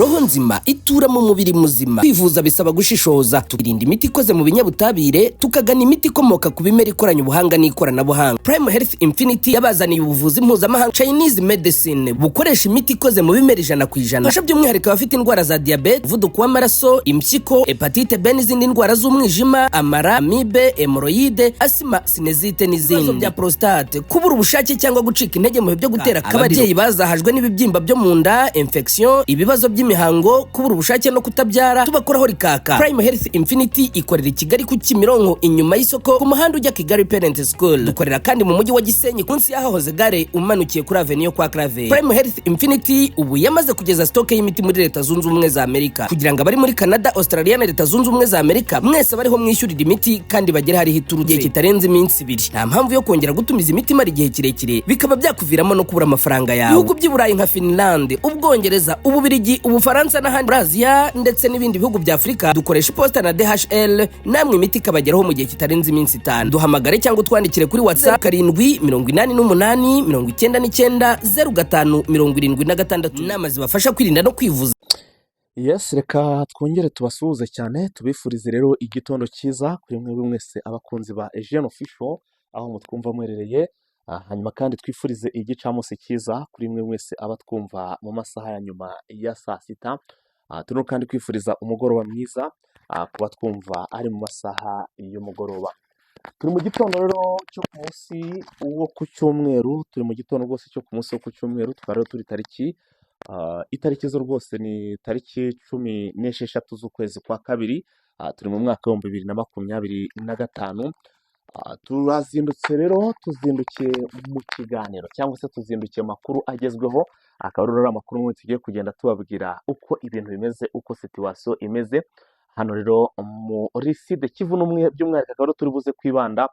roho nzima itura mu mubiri muzima. Kwivuza bisaba gushishoza, tukirinda imiti ikoze mu binyabutabire, tukagana imiti ikomoka ku bimera ikoranye ubuhanga n'ikoranabuhanga. Prime Health Infinity yabazaniye ubuvuzi mpuzamahanga Chinese medicine bukoresha imiti ikoze mu bimera 100%. Fasha by'umwihariko abafite indwara za diabete, umuvuduko w'amaraso, impyiko, hepatite B n'izindi ndwara z'umwijima, amara, amibe, hemorrhoide, asima, sinezite n'izindi. Bya prostate, kubura ubushake cyangwa gucika intege mu byo gutera akabariro. Ababyeyi bazahajwe n'ibibyimba byo mu nda, infection, ibibazo by'imihango, kubura ubushake no kutabyara, tubakoraho rikaka. Prime Health Infinity ikorera i Kigali ku Kimironko inyuma y'isoko ku muhanda ujya Kigali Parent School. Dukorera kandi mu mujyi wa Gisenyi kunsi y'ahahoze gare umanukiye kuri Avenue yo kwa Clave. Prime Health Infinity ubu yamaze kugeza stock y'imiti muri Leta Zunze Ubumwe za Amerika, kugira ngo abari muri Canada, Australia na Leta Zunze Ubumwe za Amerika mwese bariho mwishyurira imiti kandi bagere hari hituruje kitarenze iminsi 2. Nta mpamvu yo kongera gutumiza imiti mari igihe kirekire bikaba byakuviramo no kubura amafaranga yawe. Ibihugu by'Iburayi nka Finland, Ubwongereza, Ububiligi, Ubufaransa n'ahandi Asia ndetse n'ibindi bihugu bya Afrika dukoresha posta na DHL, namwe imiti ikabageraho mu gihe kitarenze iminsi 5. Duhamagare cyangwa twandikire kuri WhatsApp 788990576 inama zibafasha kwirinda no kwivuza. Yes, reka twongere tubasuhuze cyane, tubifurize rero igitondo cyiza kuri mwe mwese abakunzi ba Eugene Official aho mutwumva mwerereye. Hanyuma kandi twifurize igicamunsi cyiza kuri mwe mwese abatwumva mu masaha ya nyuma ya saa sita. Turimo kandi kwifuriza umugoroba mwiza kuba twumva ari mu masaha y'umugoroba. Turi mu gitondo rero cyo ku munsi wo ku cyumweru, turi mu gitondo rwose cyo ku munsi wo ku cyumweru, twari turi itariki zo rwose ni tariki 16 z'ukwezi kwa kabiri. Turi mu mwaka wa 2025. Turazindutse rero, tuzindukiye mu kiganiro cyangwa se tuzindukiye makuru agezweho. Akaba rero amakuru mwe tugiye kugenda tubabwira uko ibintu bimeze, uko situation imeze hano rero muri Sud Kivu n'umwe by'umwihariko. Akaba turi buze kwibanda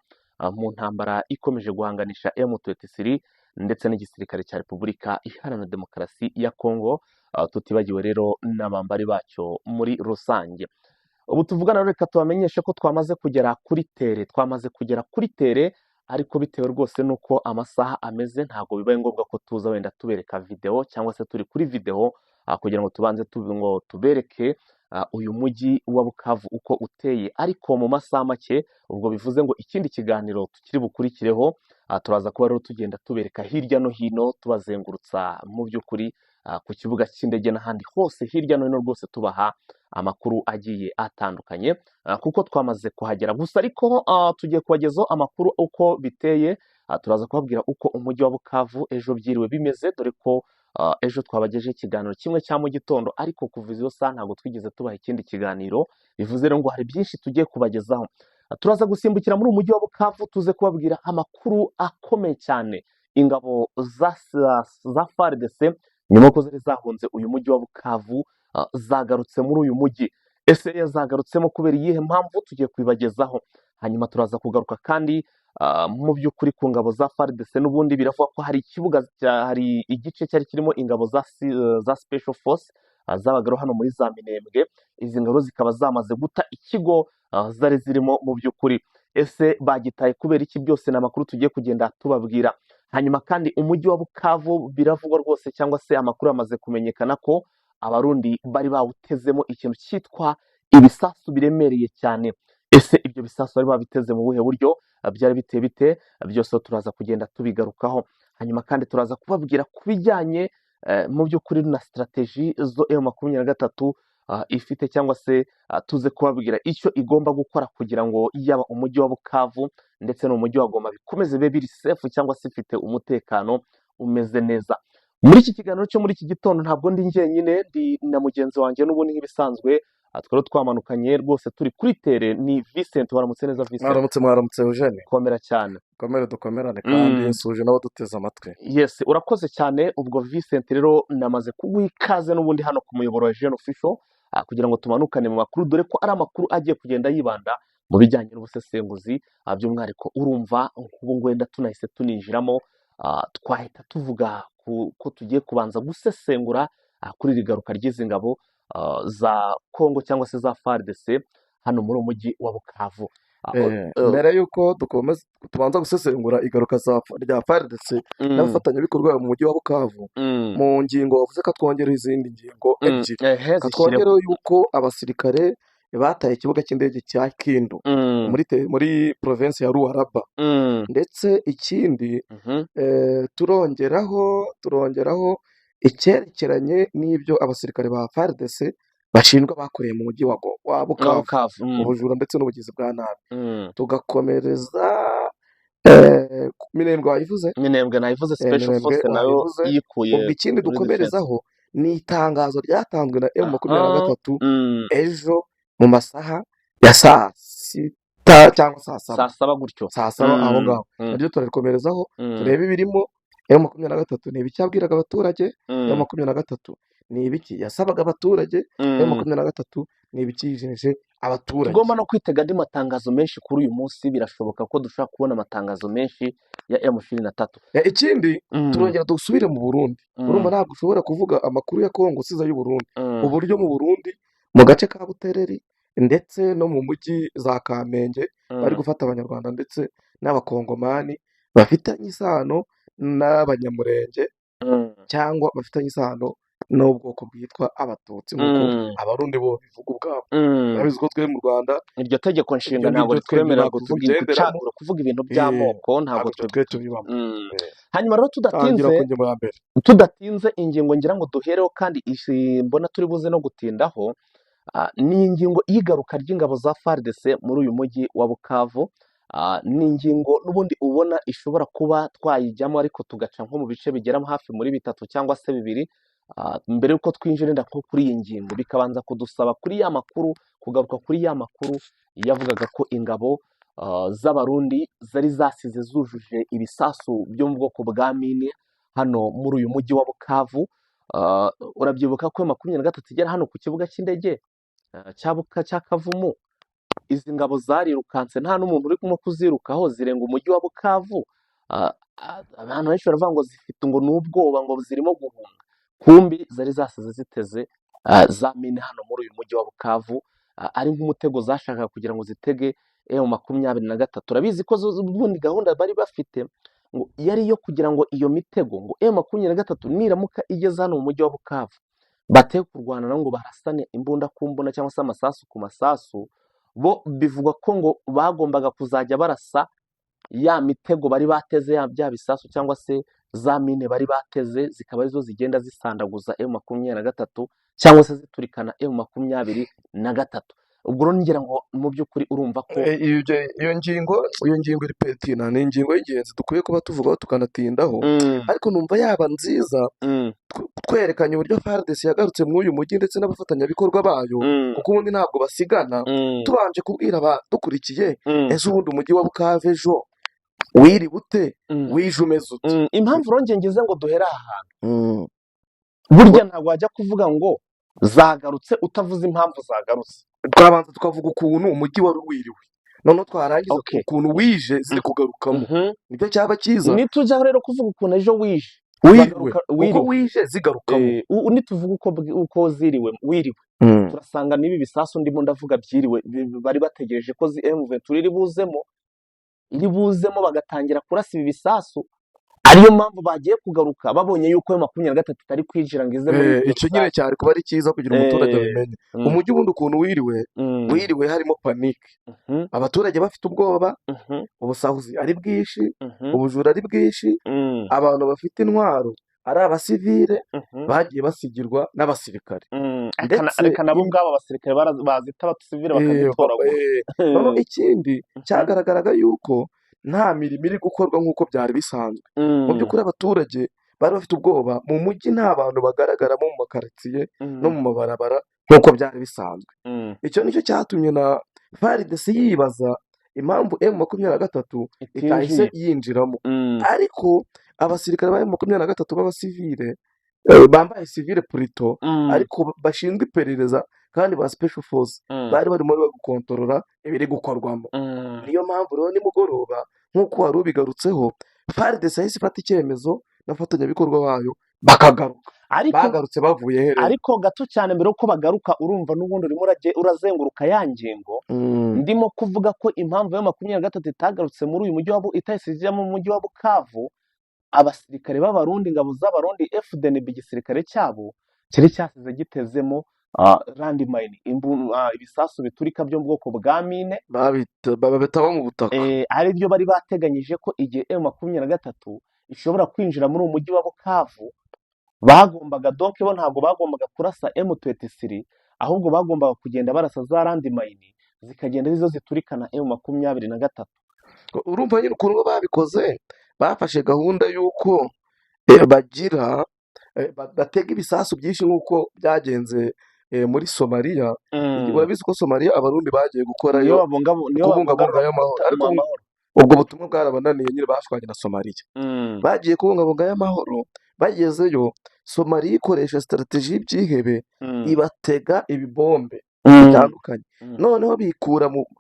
mu ntambara ikomeje guhanganisha M23 ndetse n'igisirikare cya Repubulika Iharanira Demokarasi ya Kongo, tutibagiwe rero n'abambari bacyo muri rusange. Ubu tuvugana rero, reka tubamenyeshe ko twamaze kugera kuri tere, ariko bitewe rwose nuko amasaha ameze ntabwo bibaye ngombwa ko tuza wenda tubereka video cyangwa se turi kuri video kugira ngo tubanze tubereke uyu mujyi wa Bukavu uko uteye. Ariko mu masaha make, ubwo bivuze ngo ikindi kiganiro tukiri bukurikireho, turaza kuba rero tugenda tubereka hirya no hino, tubazengurutsa mu by'ukuri ku kibuga cy'indege n'ahandi hose hirya no hino rwose, tubaha amakuru agiye atandukanye kuko twamaze kuhagera. Gusa ariko tugiye kubagezaho amakuru uko biteye. Turaza kubabwira uko umujyi wa Bukavu ejo byiriwe bimeze, dore ko ejo twabagejeje ikiganiro kimwe cya mu gitondo, ariko kuva izo saa ntabwo twigeze tubaha ikindi kiganiro. Bivuze rero ngo hari byinshi tugiye kubagezaho. Turaza gusimbukira muri umujyi wa Bukavu, tuze kubabwira amakuru akomeye cyane. Ingabo za FARDC nyuma ko zari zahunze uyu mujyi wa Bukavu zagarutse muri uyu mujyi. Ese zagarutsemo kubera iyihe mpamvu? Tugiye kwibagezaho. Hanyuma turaza kugaruka kandi mu by'ukuri ku ngabo za FARDC n'ubundi biravuga ko hari hari igice cyari kirimo ingabo za Special Force zabagaro hano muri za Minembwe. Izi ngabo zikaba zamaze guta ikigo zari zirimo mu by'ukuri. Ese bagitaye kubera iki? Byose ni amakuru tugiye kugenda tubabwira. Hanyuma kandi umujyi wa Bukavu biravugwa rwose, cyangwa se amakuru amaze kumenyekana ko abarundi bari bawutezemo ikintu cyitwa ibisasu biremereye cyane. Ese ibyo bisasu bari babiteze mu buhe buryo? Byari biteye bite? Byose turaza kugenda tubigarukaho. Hanyuma kandi turaza kubabwira ku bijyanye mu by'ukuri na strategy zo M23 ifite, cyangwa se tuze kubabwira icyo igomba gukora kugira ngo yaba umujyi wa Bukavu ndetse n'umujyi wa Goma bikomeze be biri safe, cyangwa se ifite umutekano umeze neza. Muri iki kiganiro cyo muri iki gitondo ntabwo ndi njyenyine, ndi na mugenzi wanjye n'ubundi nk'ibisanzwe. Twari twamanukanye rwose turi kuri tere. Ni Vincent. Waramutse neza Vincent? Mwaramutse Eugene. Komera cyane. Komere dukomerane kandi nsuje nabo duteze amatwi. Yes, urakoze cyane. Ubwo Vincent rero namaze kuguha ikaze n'ubundi hano ku muyoboro wa Eugene Official kugira ngo tumanukane mu makuru, dore ko ari amakuru agiye kugenda yibanda mu bijyanye n'ubusesenguzi. By'umwihariko urumva nk'ubu wenda tunahise tuninjiramo, twahita tuvuga ko tugiye kubanza gusesengura kuri iri garuka ry'izi ngabo za Kongo cyangwa se za FARDC hano muri umujyi wa Bukavu. mbere y'uko tubanza gusesengura igaruka rya FARDC n'abafatanyabikorwa mu mujyi wa Bukavu mu ngingo wavuze ko twongeraho izindi ngingo ebyiri twongereho yuko abasirikare bataye ikibuga cy'indege cya Kindu muri province ya Lualaba ndetse ikindi turongeraho icyerekeranye n'ibyo abasirikare ba FARDC bashinjwa bakoreye mu mujyi wa Bukavu ubujura ndetse n'ubugizi bwa nabi tugakomereza Minembwe wayivuze nayivuze special force nayo yikuye ubwo ikindi dukomerezaho ni itangazo ryatanzwe na M23 ejo mu masaha ya saa sita cyangwa saa saba gutyo aho ngaho nabyo turabikomerezaho turebe ibirimo M23 ni ibiki yabwiraga abaturage M23 ni ibiki yasabaga abaturage M23 ni ibiki yijeje abaturage tugomba no kwitega andi matangazo menshi kuri uyu munsi birashoboka ko dushaka kubona amatangazo menshi ya M23 ikindi turongera dusubire mu Burundi urumva ntabwo ushobora kuvuga amakuru ya Kongo usiza y'u Burundi uburyo mu Burundi mu gace ka Butereri ndetse no mu mujyi za Kamenge bari gufata abanyarwanda ndetse n'abakongomani bafitanye isano n'abanyamurenge cyangwa bafitanye isano n'ubwoko bwitwa abatutsi nk'uko abarundi bo bivuga ubwabo urabizi ko twe mu Rwanda iryo tegeko nshinga ntabwo twemera kuvuga ibintu by'amoko ntabwo twe tubibamo hanyuma rero tudatinze ingingo ngira ngo duhereho kandi mbona turi buze no gutindaho ni ingingo y'igaruka ry'ingabo za FARDC muri uyu mujyi wa Bukavu ni ingingo n'ubundi ubona ishobora kuba twayijyamo ariko tugaca nko mu bice bigeramo hafi muri bitatu cyangwa se bibiri mbere y'uko twinjira nko kuri iyi ngingo bikabanza kudusaba kuri ya makuru kugaruka kuri ya makuru yavugaga ko ingabo z'abarundi zari zasize zujuje ibisasu byo mu bwoko bwa mine hano muri uyu mujyi wa Bukavu urabyibuka ko 23 igera hano ku kibuga cy'indege cya Kavumu izi ngabo zarirukanse nta n'umuntu uri kumwe kuzirukaho zirenga umujyi wa Bukavu abantu benshi baravuga ngo zifite ngo n'ubwoba ngo zirimo guhunga kumbi zari zasize ziteze za mine hano muri uyu mujyi wa Bukavu ari nk'umutego zashakaga kugira ngo zitege M23 urabizi ko ubundi gahunda bari bafite ngo yari yo kugira ngo iyo mitego ngo M23 niramuka igeze hano mu mujyi wa Bukavu bateye kurwana ngo barasane imbunda ku mbunda cyangwa se amasasu ku masasu bo bivugwa ko ngo bagombaga kuzajya barasa ya mitego bari bateze bya bisasu cyangwa se za mine bari bateze zikaba arizo zigenda zisandaguza M23 cyangwa se ziturikana M23 ubwo ngira ngo mu by'ukuri urumva ko iyo ngingo iri petina ni ingingo y'ingenzi dukwiye kuba tuvugaho tukanatindaho ariko numva yaba nziza twerekanye uburyo FARDC yagarutse muri uyu mujyi ndetse n'abafatanyabikorwa bayo kuko ubundi ntabwo basigana tubanje kubwira abadukurikiye ejo ubundi umujyi wa Bukavu ejo wiri bute wije umeze ute impamvu rongeye ngize ngo duhera aha hantu burya ntabwo wajya kuvuga ngo zagarutse utavuze impamvu zagarutse twabanza tukavuga ukuntu umujyi wari wiriwe noneho twarangiza ukuntu wije ziri kugarukamo nibyo cyaba cyiza nitujyaho rero kuvuga ukuntu ejo uko wije zigarukamo nituvuga uko wiriwe turasanga n'ibi bisasu ndimo ndavuga byiriwe bari bategereje ko M23 iri buzemo bagatangira kurasa ibi bisasu ariyo mpamvu bagiye kugaruka babonye yuko M23 itari kwinjira ngo ize muri icyo nyine cyari kuba ari cyiza kugira umuturage abimenye umujyi ubundi ukuntu wiriwe harimo panike abaturage bafite ubwoba ubusahuzi ari bwinshi ubujura ari bwinshi abantu bafite intwaro ari abasivile bagiye basigirwa n'abasirikare reka nabo ngabo abasirikare bazita abasivile bakazitoragura ikindi cyagaragaraga yuko nta mirimo iri gukorwa nk'uko byari bisanzwe mu by'ukuri abaturage bari bafite ubwoba mu mujyi nta bantu bagaragaramo mu makaritsiye no mu mabarabara nk'uko byari bisanzwe icyo nicyo cyatumye na FARDC yibaza impamvu M23 itahise yinjiramo ariko abasirikare ba M23 b'abasivile bambaye civile purito ariko bashinzwe iperereza kandi ba special force bari barimo gukontorora ibiri gukorwamo niyo mpamvu rero nimugoroba nk'uko wari ubigarutseho FARDC yahise ifata icyemezo n'abafatanyabikorwa bayo bakagaruka bagarutse bavuye here ariko gato cyane mbere uko bagaruka urumva n'ubundi urimo urazenguruka ya ngingo ndimo kuvuga ko impamvu ya 23 itagarutse muri uyu mujyi itahise ijya mu mujyi wa Bukavu, abasirikare b'abarundi, ingabo z'abarundi FDNB igisirikare cyabo cyari cyasize gitezemo landmine, ibisasu biturika byo mu bwoko bwa mine babitaba mu butaka, ari byo bari bateganyije ko igihe M23 ishobora kwinjira muri uyu mujyi wa Bukavu, bagombaga donc bo ntabwo bagombaga kurasa M23, ahubwo bagombaga kugenda barasa za landmine zikagenda arizo ziturikana M23. urumva nyine ukuntu babikoze, bafashe gahunda y'uko bagira batega ibisasu byinshi nk'uko byagenze muri Somaliya. Urabizi ko Somaliya abarundi bagiye gukorayo kubungabunga amahoro, ariko ubwo butumwa bwarabananiye, nyine bashwanye na Somaliya. Bagiye kubungabunga amahoro, bagezeyo Somaliya ikoresha strategy y'ibyihebe, ibatega ibibombe bitandukanye, noneho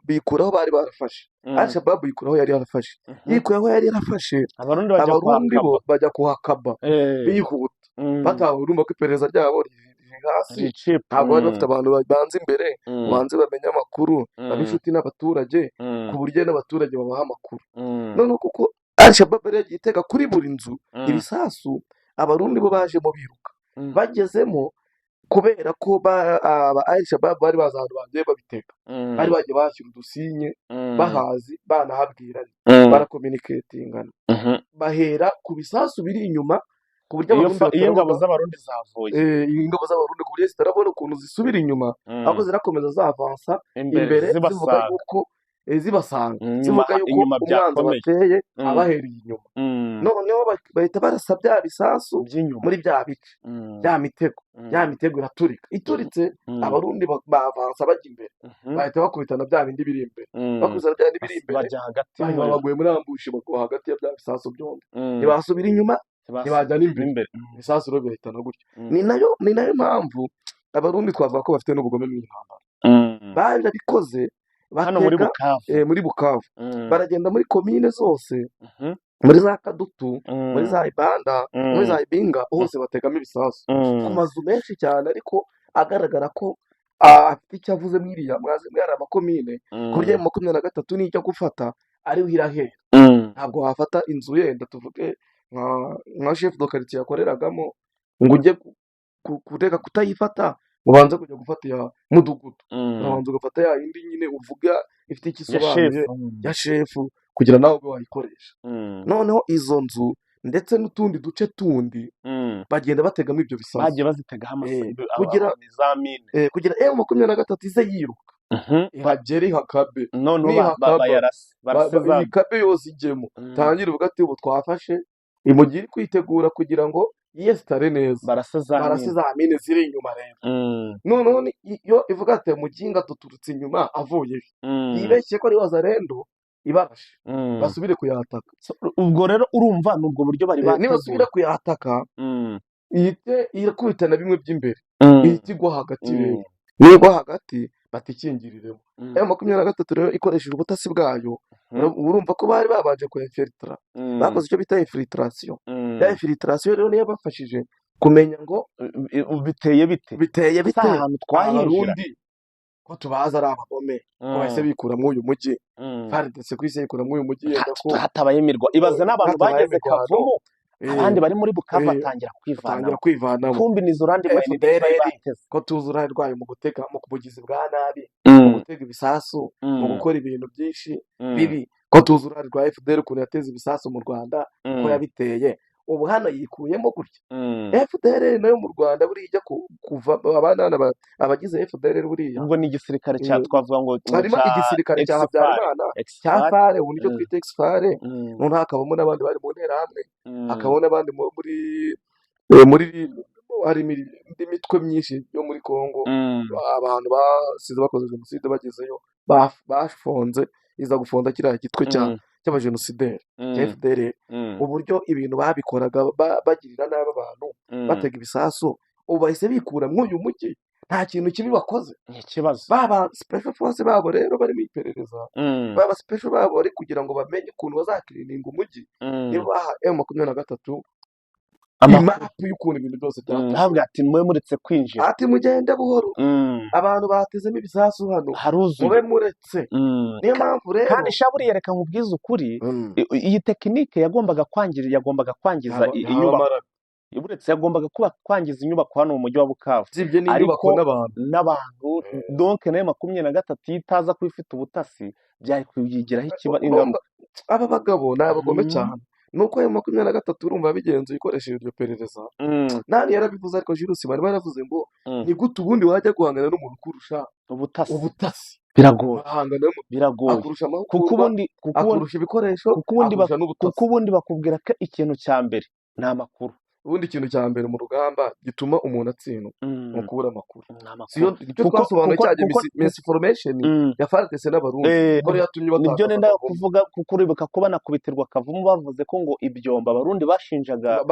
bikuraho bari barafashe. Al-Shabaab yikuraho yari yarafashe, yikuraho yari yarafashe, abarundi bo bajya kuhakaba bihuta, urumva ko iperereza ryabo riri hasi, ntabwo bari bafite abantu banze imbere, banze bamenye amakuru, babe inshuti n'abaturage, ku buryo n'abaturage babaha amakuru. noneho kuko Al-Shabaab yari yagiye itega kuri buri nzu ibisasu, abarundi bo bajemo biruka, bagezemo kubera ko aba Al-Shabaab bari bazi ahantu bagiye babitega, bari bagiye bashyira udusinye, bahazi, banahabwiranye, barakominiketingana, bahera ku bisasu biri inyuma, ku buryo ingabo z'abarundi zavuye, ingabo z'abarundi ku buryo zitarabona ukuntu zisubira inyuma, ahubwo zirakomeza zavansa imbere, zivuga yuko zibasanga, zivuga yuko umwanzi bateye abahereye inyuma. noneho bahita barasa bya bisasu muri bya bice, bya mitego iraturika, ituritse abarundi bavansa bajya imbere, bahita bakubitana bya bindi biri imbere, bakubitana bya bindi biri imbere, baguye muri ambushi, bagwa hagati ya bya bisasu byombi, ntibasubira inyuma, ntibajya n'imbere, ibisasu rero birahitana gutyo. ni nayo mpamvu abarundi twavuga ko bafite n'ubugome mu intambara. Barabikoze hano muri Bukavu, baragenda muri komine zose, muri za Kadutu, muri za Ibanda, muri za Ibinga, hose bategamo ibisasu ku mazu menshi cyane, ariko agaragara ko afite icyo avuze mwiriya mwari amakomine, ku buryo 23 n'icyo gufata ariho irahera. Ntabwo wafata inzu yenda tuvuge nka chef de quartier yakoreragamo ngo ujye kuteka kutayifata, ubanza kujya gufata ya mudugudu, ubanza ugafata ya indi nyine uvuga ifite ikisobanuye ya shefu, kugira nawe ube wayikoresha. noneho izo nzu ndetse n'utundi duce tundi bagenda bategamo ibyo bisasu, bagiye bazitegaho kugira M23 ize yiruka, ihagere ihakabe, noneho bayarasa ikabe yose ijyemo, tangira uvuga ati ubu twafashe, imugire kwitegura kugira ngo yesitare neza, barase za mine ziri inyuma rero. noneho iyo ivuga ati muginga tuturutse inyuma avuye, yibeshye ko ari wazarendo ibarashe, basubire kuyataka. ubwo rero urumva n'ubwo buryo bari bateguye, nibasubira kuyataka ihite irakubitana bimwe by'imbere, ihite igwa hagati rero, nigwa hagati batikingiriremo. M23 rero ikoresheje ubutasi bwayo, urumva ko bari babanje ku infiltra, bakoze icyo bita infiltration. Ya infiltration rero niyo bafashije kumenya ngo biteye bite ahantu twahirira, ko tubaza ari abagome, ko bahise bikura muri uyu mujyi, ndetse kwise yikura muri uyu mujyi, yenda ko hatabaye imirwa. Ibaze n'abantu bageze Kavumu, abandi bari muri Bukavu batangira kwivana, kumbi nizo randi ko tuzi uruhare rwayo mu gutega, mu bugizi bwa nabi, mu gutega ibisasu, mu gukora ibintu byinshi bibi, ko tuzi uruhare rwa FDL ukuntu yateze ibisasu mu Rwanda, ko yabiteye. ubu hano yikuyemo gutya. FDL nayo mu Rwanda buriya ijya kuva abana abagize FDL buriya ubwo ni igisirikare cya twavuga ngo harimo igisirikare cya Habyarimana cya FARE, ubu nicyo twita ex-FARE, noneho hakabamo n'abandi bari mu nterahamwe, hakabamo n'abandi muri hari indi mitwe myinshi yo muri Congo, abantu basize bakoze jenoside bagezeyo bafunze, iza gufonda kiriya gitwe cy'abajenosideri cya FDL. uburyo ibintu babikoraga bagirira nabi abantu, batega ibisasu, ubu bahise bikura muri uyu mujyi, nta kintu kibi bakoze. ikibazo baba special force babo rero bari mu iperereza, baba special babo bari kugira ngo bamenye ukuntu bazakirininga umujyi, niba M23 amakuru imapu y'ukuntu ibintu byose byakozwe ntabwo ati mwe muretse kwinjira ati mugende buhoro abantu batezemo ibisasu hano haruzuye mube muretse niyo mpamvu rero kandi shaburi yereka nkubwiza ukuri iyi tekinike yagombaga kwangiza inyubako uretse yagombaga kwangiza inyubako hano mu mujyi wa Bukavu zibye n'inyubako n'abantu donc nayo 23 itaza ko ifite ubutasi byari kuyigiraho ingaruka aba bagabo ni abagome cyane nuko ayo 23 urumva bigenze ikoresheje iryo perereza nani yarabivuze ariko Jules bari baravuze ngo ni gute ubundi wajya guhangana n'umuntu kurusha ubutasi biragoye akurusha akurusha ibikoresho kuko ubundi bakubwira ko ikintu cya mbere ni amakuru ubundi ikintu cya mbere mu rugamba gituma umuntu atsindwa ni ukubura amakuru icyo twasobanuye cyane misinformation ya FARDC n'abarundi ko yatumye batanga nibyo nenda kuvuga kuko uribuka ko banakubitirwa kavumu bavuze ko ngo ibyomba abarundi bashinjaga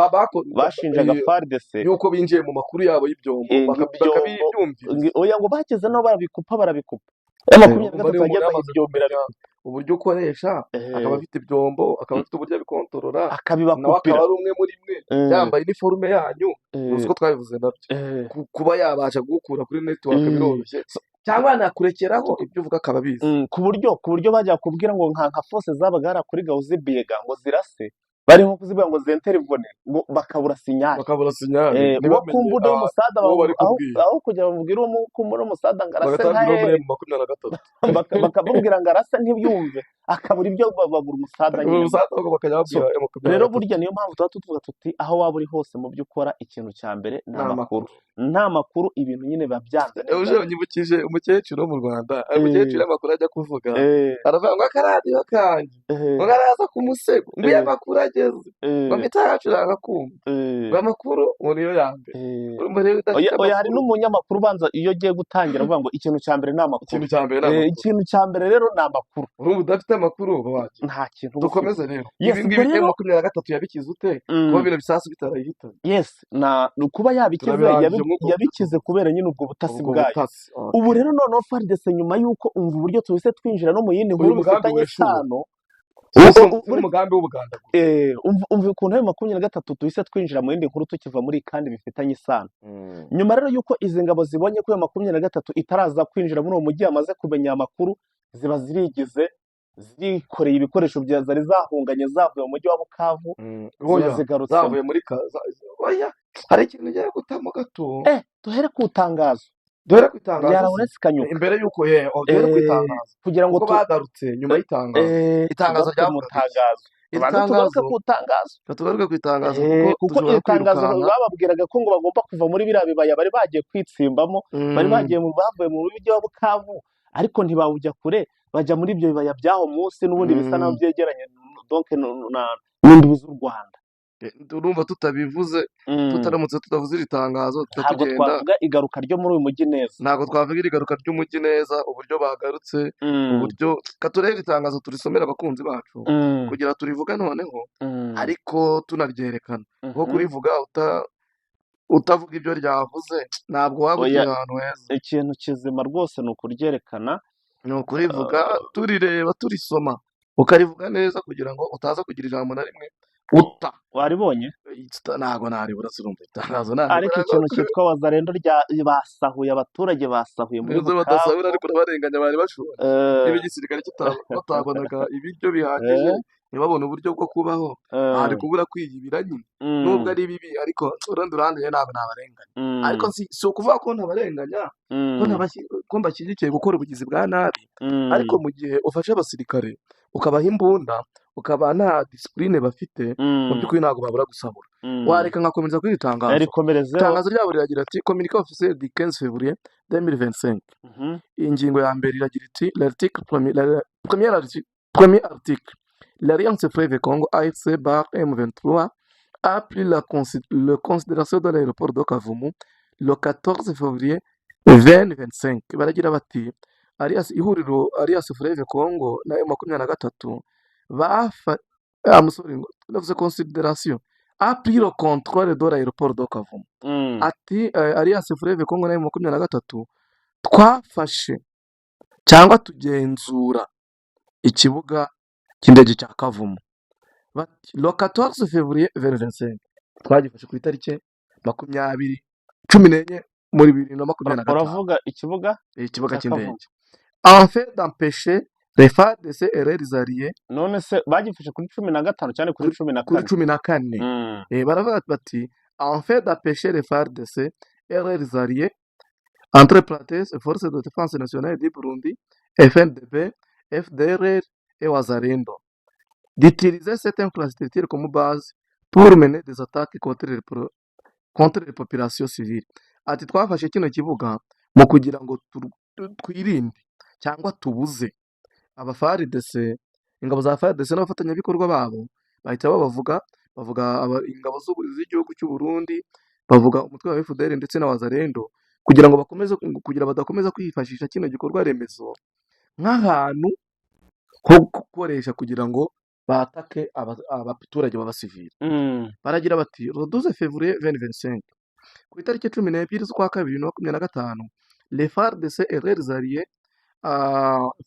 FARDC yuko binjiye mu makuru yabo y'ibyombo bakabibyumvira oya ngo bageze no barabikupa uburyo ukoresha akaba afite ibyombo akaba afite uburyo abikontorora akabibakupira akaba ari umwe muri mwe yambaye iniforume yanyu uzi ko twabivuze nabyo kuba yabasha gukura kuri network biroroshye cyangwa nakurekeraho ibyo uvuga akaba bizi ku buryo bajya kubwira ngo nka force zabagara kuri Gauze Biega ngo zirase bari nko kuzivuga ngo zenterivone ngo bakabura sinyali niba kumbude y'umusada aho kugira bamubwire uwo kumbude y'umusada ngarase nkahe bakabubwira ngarase ntibyumve akabura ibyo babura umusada rero burya niyo mpamvu tuba tuvuga tuti aho waba uri hose mu byo ukora ikintu cya mbere nta makuru ibintu nyine babyanze uje unyibukije umukecuru wo mu Rwanda umukecuru amakuru ajya kuvuga aravuga ngo akaradiyo kanjye ngo araza ku musego mbiye amakuru ageze ngo mitayacuranga kumva ngo amakuru niyo yambe oya hari n'umunyamakuru ubanza iyo agiye gutangira avuga ngo ikintu cya mbere ni amakuru ikintu cya mbere rero ni amakuru urumva udafite amakuru nta kintu dukomeze rero ibi ngibi 23 yabikize ute kuba bino bisasu bitarayihitanye kuba yabikize kubera nyine ubwo butasi bwayo ubu rero noneho FARDC nyuma y'uko umva uburyo tuhise twinjira no mu yindi nkuru bifitanye isano umugambi w'ubuganda umva ukuntu ayo 23 tuhise twinjira mu yindi nkuru tukiva muri kandi bifitanye isano nyuma rero y'uko izi ngabo zibonye ko ayo 23 itaraza kwinjira muri uwo mujyi amaze kumenya amakuru ziba zirigize zikoreye ibikoresho bya zari zahunganye zavuye mu mujyi wa Bukavu zigarutse zavuye muri oya hari ikintu ngiye gutamo gato duhere ku itangazo ryarabonetse kanyuka imbere y'uko duhere ku itangazo kugira ngo bagarutse nyuma y'itangazo tugaruke ku itangazo kuko itangazo bababwiraga ko ngo bagomba kuva muri biriya bibaya bari bagiye kwitsimbamo bari bavuye mu mujyi wa Bukavu ariko ntibawujya kure bajya muri ibyo bibaya byaho munsi n'ubundi bisa naho byegeranye donc n'imbibi z'u Rwanda urumva tutabivuze tutaramutse tutavuze iri tangazo ntabwo twavuga igaruka ryo muri uyu mujyi neza ntabwo twavuga igaruka ry'umujyi neza uburyo bagarutse uburyo katurere itangazo turisomera abakunzi bacu kugira turivuga noneho ariko tunaryerekana nko kurivuga utavuga ibyo ryavuze ntabwo waba uri ahantu heza ikintu kizima rwose ni ukuryerekana ni ukurivuga turireba turisoma ukarivuga neza kugira ngo utaza kugira ijambo na rimwe waribonye ntabwo naribura urumva itangazo ariko ikintu cyitwa wazarendo basahuye abaturage basahuye muri Bukavu badasahura ariko barenganya bari bashobora niba igisirikare batabonaga ibiryo bihagije ntibabone uburyo bwo kubaho hari kubura kwiyibira nyine nubwo ari bibi ariko urundi ruhande ntabwo nabarenganya ariko si ukuvuga ko ntabarenganya ko mbashyigikiye gukora ubugizi bwa nabi ariko mu gihe ufashe abasirikare ukabaha imbunda ukaba nta disipurine bafite mu by'ukuri ntabwo babura gusahura wareka nkakomeza kuri iri tangazo itangazo ryabo riragira ati communiqué officiel du 15 février 2025 ingingo ya mbere iragira iti premier article l'Alliance Fleuve Congo AFC bar M23 a pris la considération de l'aéroport de Kavumu le 14 février 2025 baragira bati ihuriro Alliance Fleuve Congo na M23 navuze considération a pris le contrôle de l'aéroport de Kavumu ati Alliance Fleuve Congo na M23 twafashe cyangwa tugenzura ikibuga cy'indege cya Kavumu le 14 février 2025 twagifashe ku itariki 10 muri 2025 uravuga ikibuga ikibuga cya Kavumu. cy'indege en fait d'empêcher les FARDC et leurs alliés none se bagifashe kuri 15 cyane kuri kuri 14. 14 baravuga bati en fait d'empêcher les FARDC et leurs alliés entre parenthèses forces de défense nationale du Burundi FNDB FDLR et Wazalendo d'utiliser cette infrastructure comme base pour mener des attaques contre les populations civiles. Ati twafashe kino kibuga mu kugira ngo twirinde cyangwa tubuze FARDC, ingabo za FARDC n'abafatanyabikorwa babo bahita bavuga ingabo z'igihugu cy'u Burundi, bavuga umutwe wa FDL ndetse na Wazalendo kugira ngo kugira badakomeza kwifashisha kino gikorwa remezo nk'ahantu ho gukoresha kugira ngo batake abaturage b'abasivili. Baragira bati le 12 février 2025 ku itariki 12 z'ukwa kabiri 2025 les FARDC et leurs alliés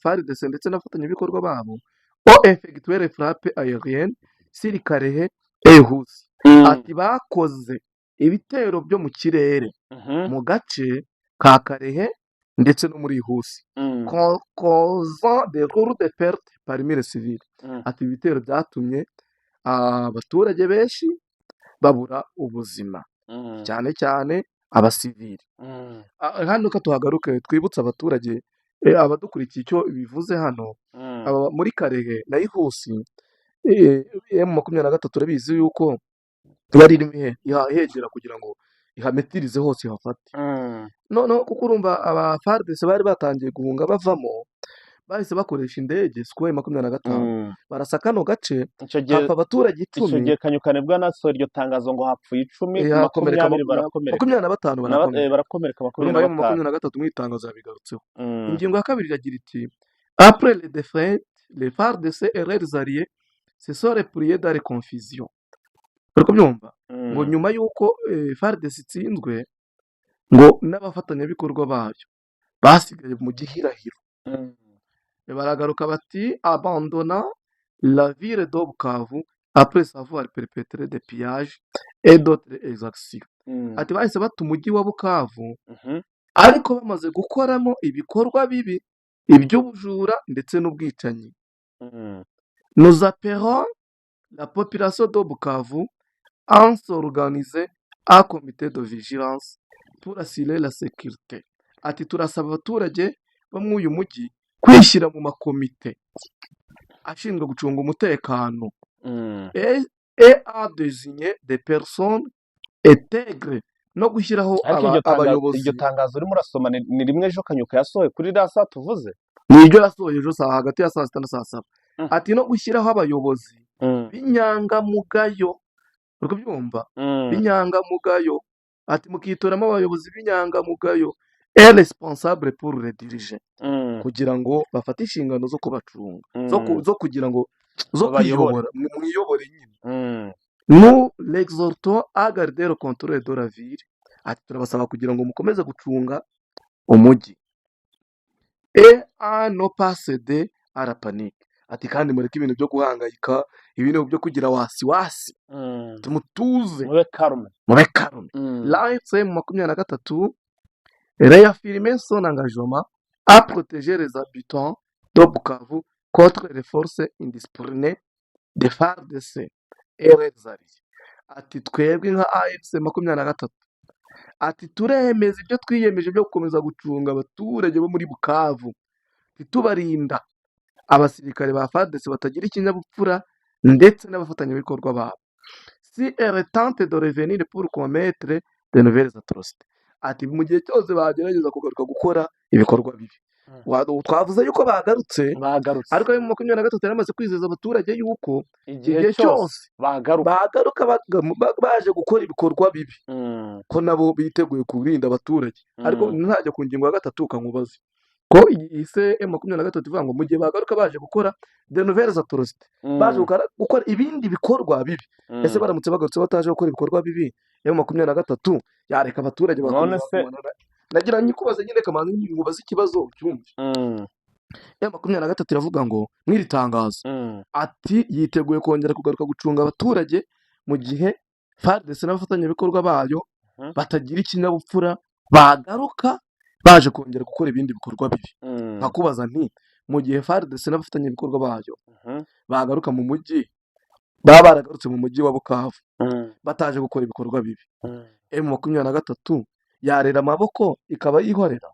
FARDC ndetse n'abafatanyabikorwa babo ont effectué les frappes aériennes sur Karehe et Husi. Ati bakoze ibitero byo mu kirere mu gace ka Karehe ndetse no muri Husi causant des lourdes pertes parmi les civils. Ati ibitero byatumye abaturage benshi babura ubuzima cyane cyane abasivili. Hano ko tuhagaruke twibutsa abaturage abadukurikiye icyo bivuze hano muri Karehe na Husi M23 turabizi yuko yari irimo ihegera kugira ngo ihametirize hose hafate. Noneho kuko urumva aba FARDC bari batangiye guhunga bavamo bahise bakoresha indege Sukhoi 25 barasa kano gace hapfa abaturage 10. Icyo gihe Kanyukane bwa naso iryo tangazo ngo hapfuye 10 20 barakomereka 25 barakomereka 23 mu itangazo yabigarutseho. Ingingo ya kabiri iragira iti après les défaites les FARDC et leurs alliés se sont repliés dans les confusions. Uriko byumva ngo nyuma yuko FARDC itsinzwe ngo n'abafatanyabikorwa bayo basigaye mu gihirahiro. Baragaruka bati abandonna la ville de Bukavu après avoir perpétré des pillages et d'autres exactions. Ati bahise bata umujyi wa Bukavu ariko bamaze gukoramo ibikorwa bibi iby'ubujura ndetse n'ubwicanyi. Nous appelons la population de Bukavu à s'organiser un comité de vigilance pour assurer la sécurité. Ati turasaba abaturage bo muri uyu mujyi kwishyira mu makomite ashinzwe gucunga umutekano et à désigner des personnes intègres no gushyiraho abayobozi. Iryo tangazo urimo urasoma ni rimwe ejo Kanyuka yasohoye kuri rasa tuvuze niryo yasohoye ejo hagati ya saa 6 na saa 7. Ati no gushyiraho abayobozi b'inyangamugayo. Uriko byumva b'inyangamugayo. Ati mukitoramo abayobozi b'inyangamugayo et responsable pour les diriger kugira ngo bafate inshingano zo kubacunga zo kugira ngo zo kwiyobora mwiyobore nyine. Nous l'exhortons à garder le contrôle de la ville. Ati turabasaba kugira ngo mukomeze gucunga umujyi et à ne pas céder à la panique. Ati kandi mureke ibintu byo guhangayika ibintu byo kugira wasi tumutuze mube karume la M23 réaffirmer son engagement à protéger les habitants de Bukavu contre les forces indisciplinées de FARDC et leurs alliés. Ati twebwe nka AFC 23 ati turemeza ibyo twiyemeje byo gukomeza gucunga abaturage bo muri Bukavu tubarinda abasirikare ba FARDC batagira ikinyabupfura ndetse n'abafatanyabikorwa babo. Si elle tente de revenir pour commettre de nouvelles atrocités. Ati mu gihe cyose bagerageza kugaruka gukora ibikorwa bibi. Twavuze yuko bagarutse ariko mu 23 yaramaze kwizeza abaturage yuko igihe cyose bagaruka baje gukora ibikorwa bibi ko nabo biteguye kurinda abaturage. Ariko ntajya ku ngingo ya 3 kankubaze ko ise M23 ivuga ngo mu gihe bagaruka baje gukora de nouvelles atrocités baje gukora ibindi bikorwa bibi. Ese baramutse bagarutse bataje gukora ibikorwa bibi M23 yareka abaturage bakomeza nagira nyikubaze nyine kamanzi nkubaze ikibazo cyumve. M23 iravuga ngo mwiri tangazo ati yiteguye kongera kugaruka gucunga abaturage mu gihe FARDC n'abafatanyabikorwa bayo batagira ikinyabupfura bagaruka baje kongera gukora ibindi bikorwa bibi. nkakubaza nti mu gihe FARDC n'abafatanyabikorwa bayo bagaruka mu mujyi baba baragarutse mu mujyi wa Bukavu bataje gukora ibikorwa bibi, M23 yarera amaboko ikaba yihorera?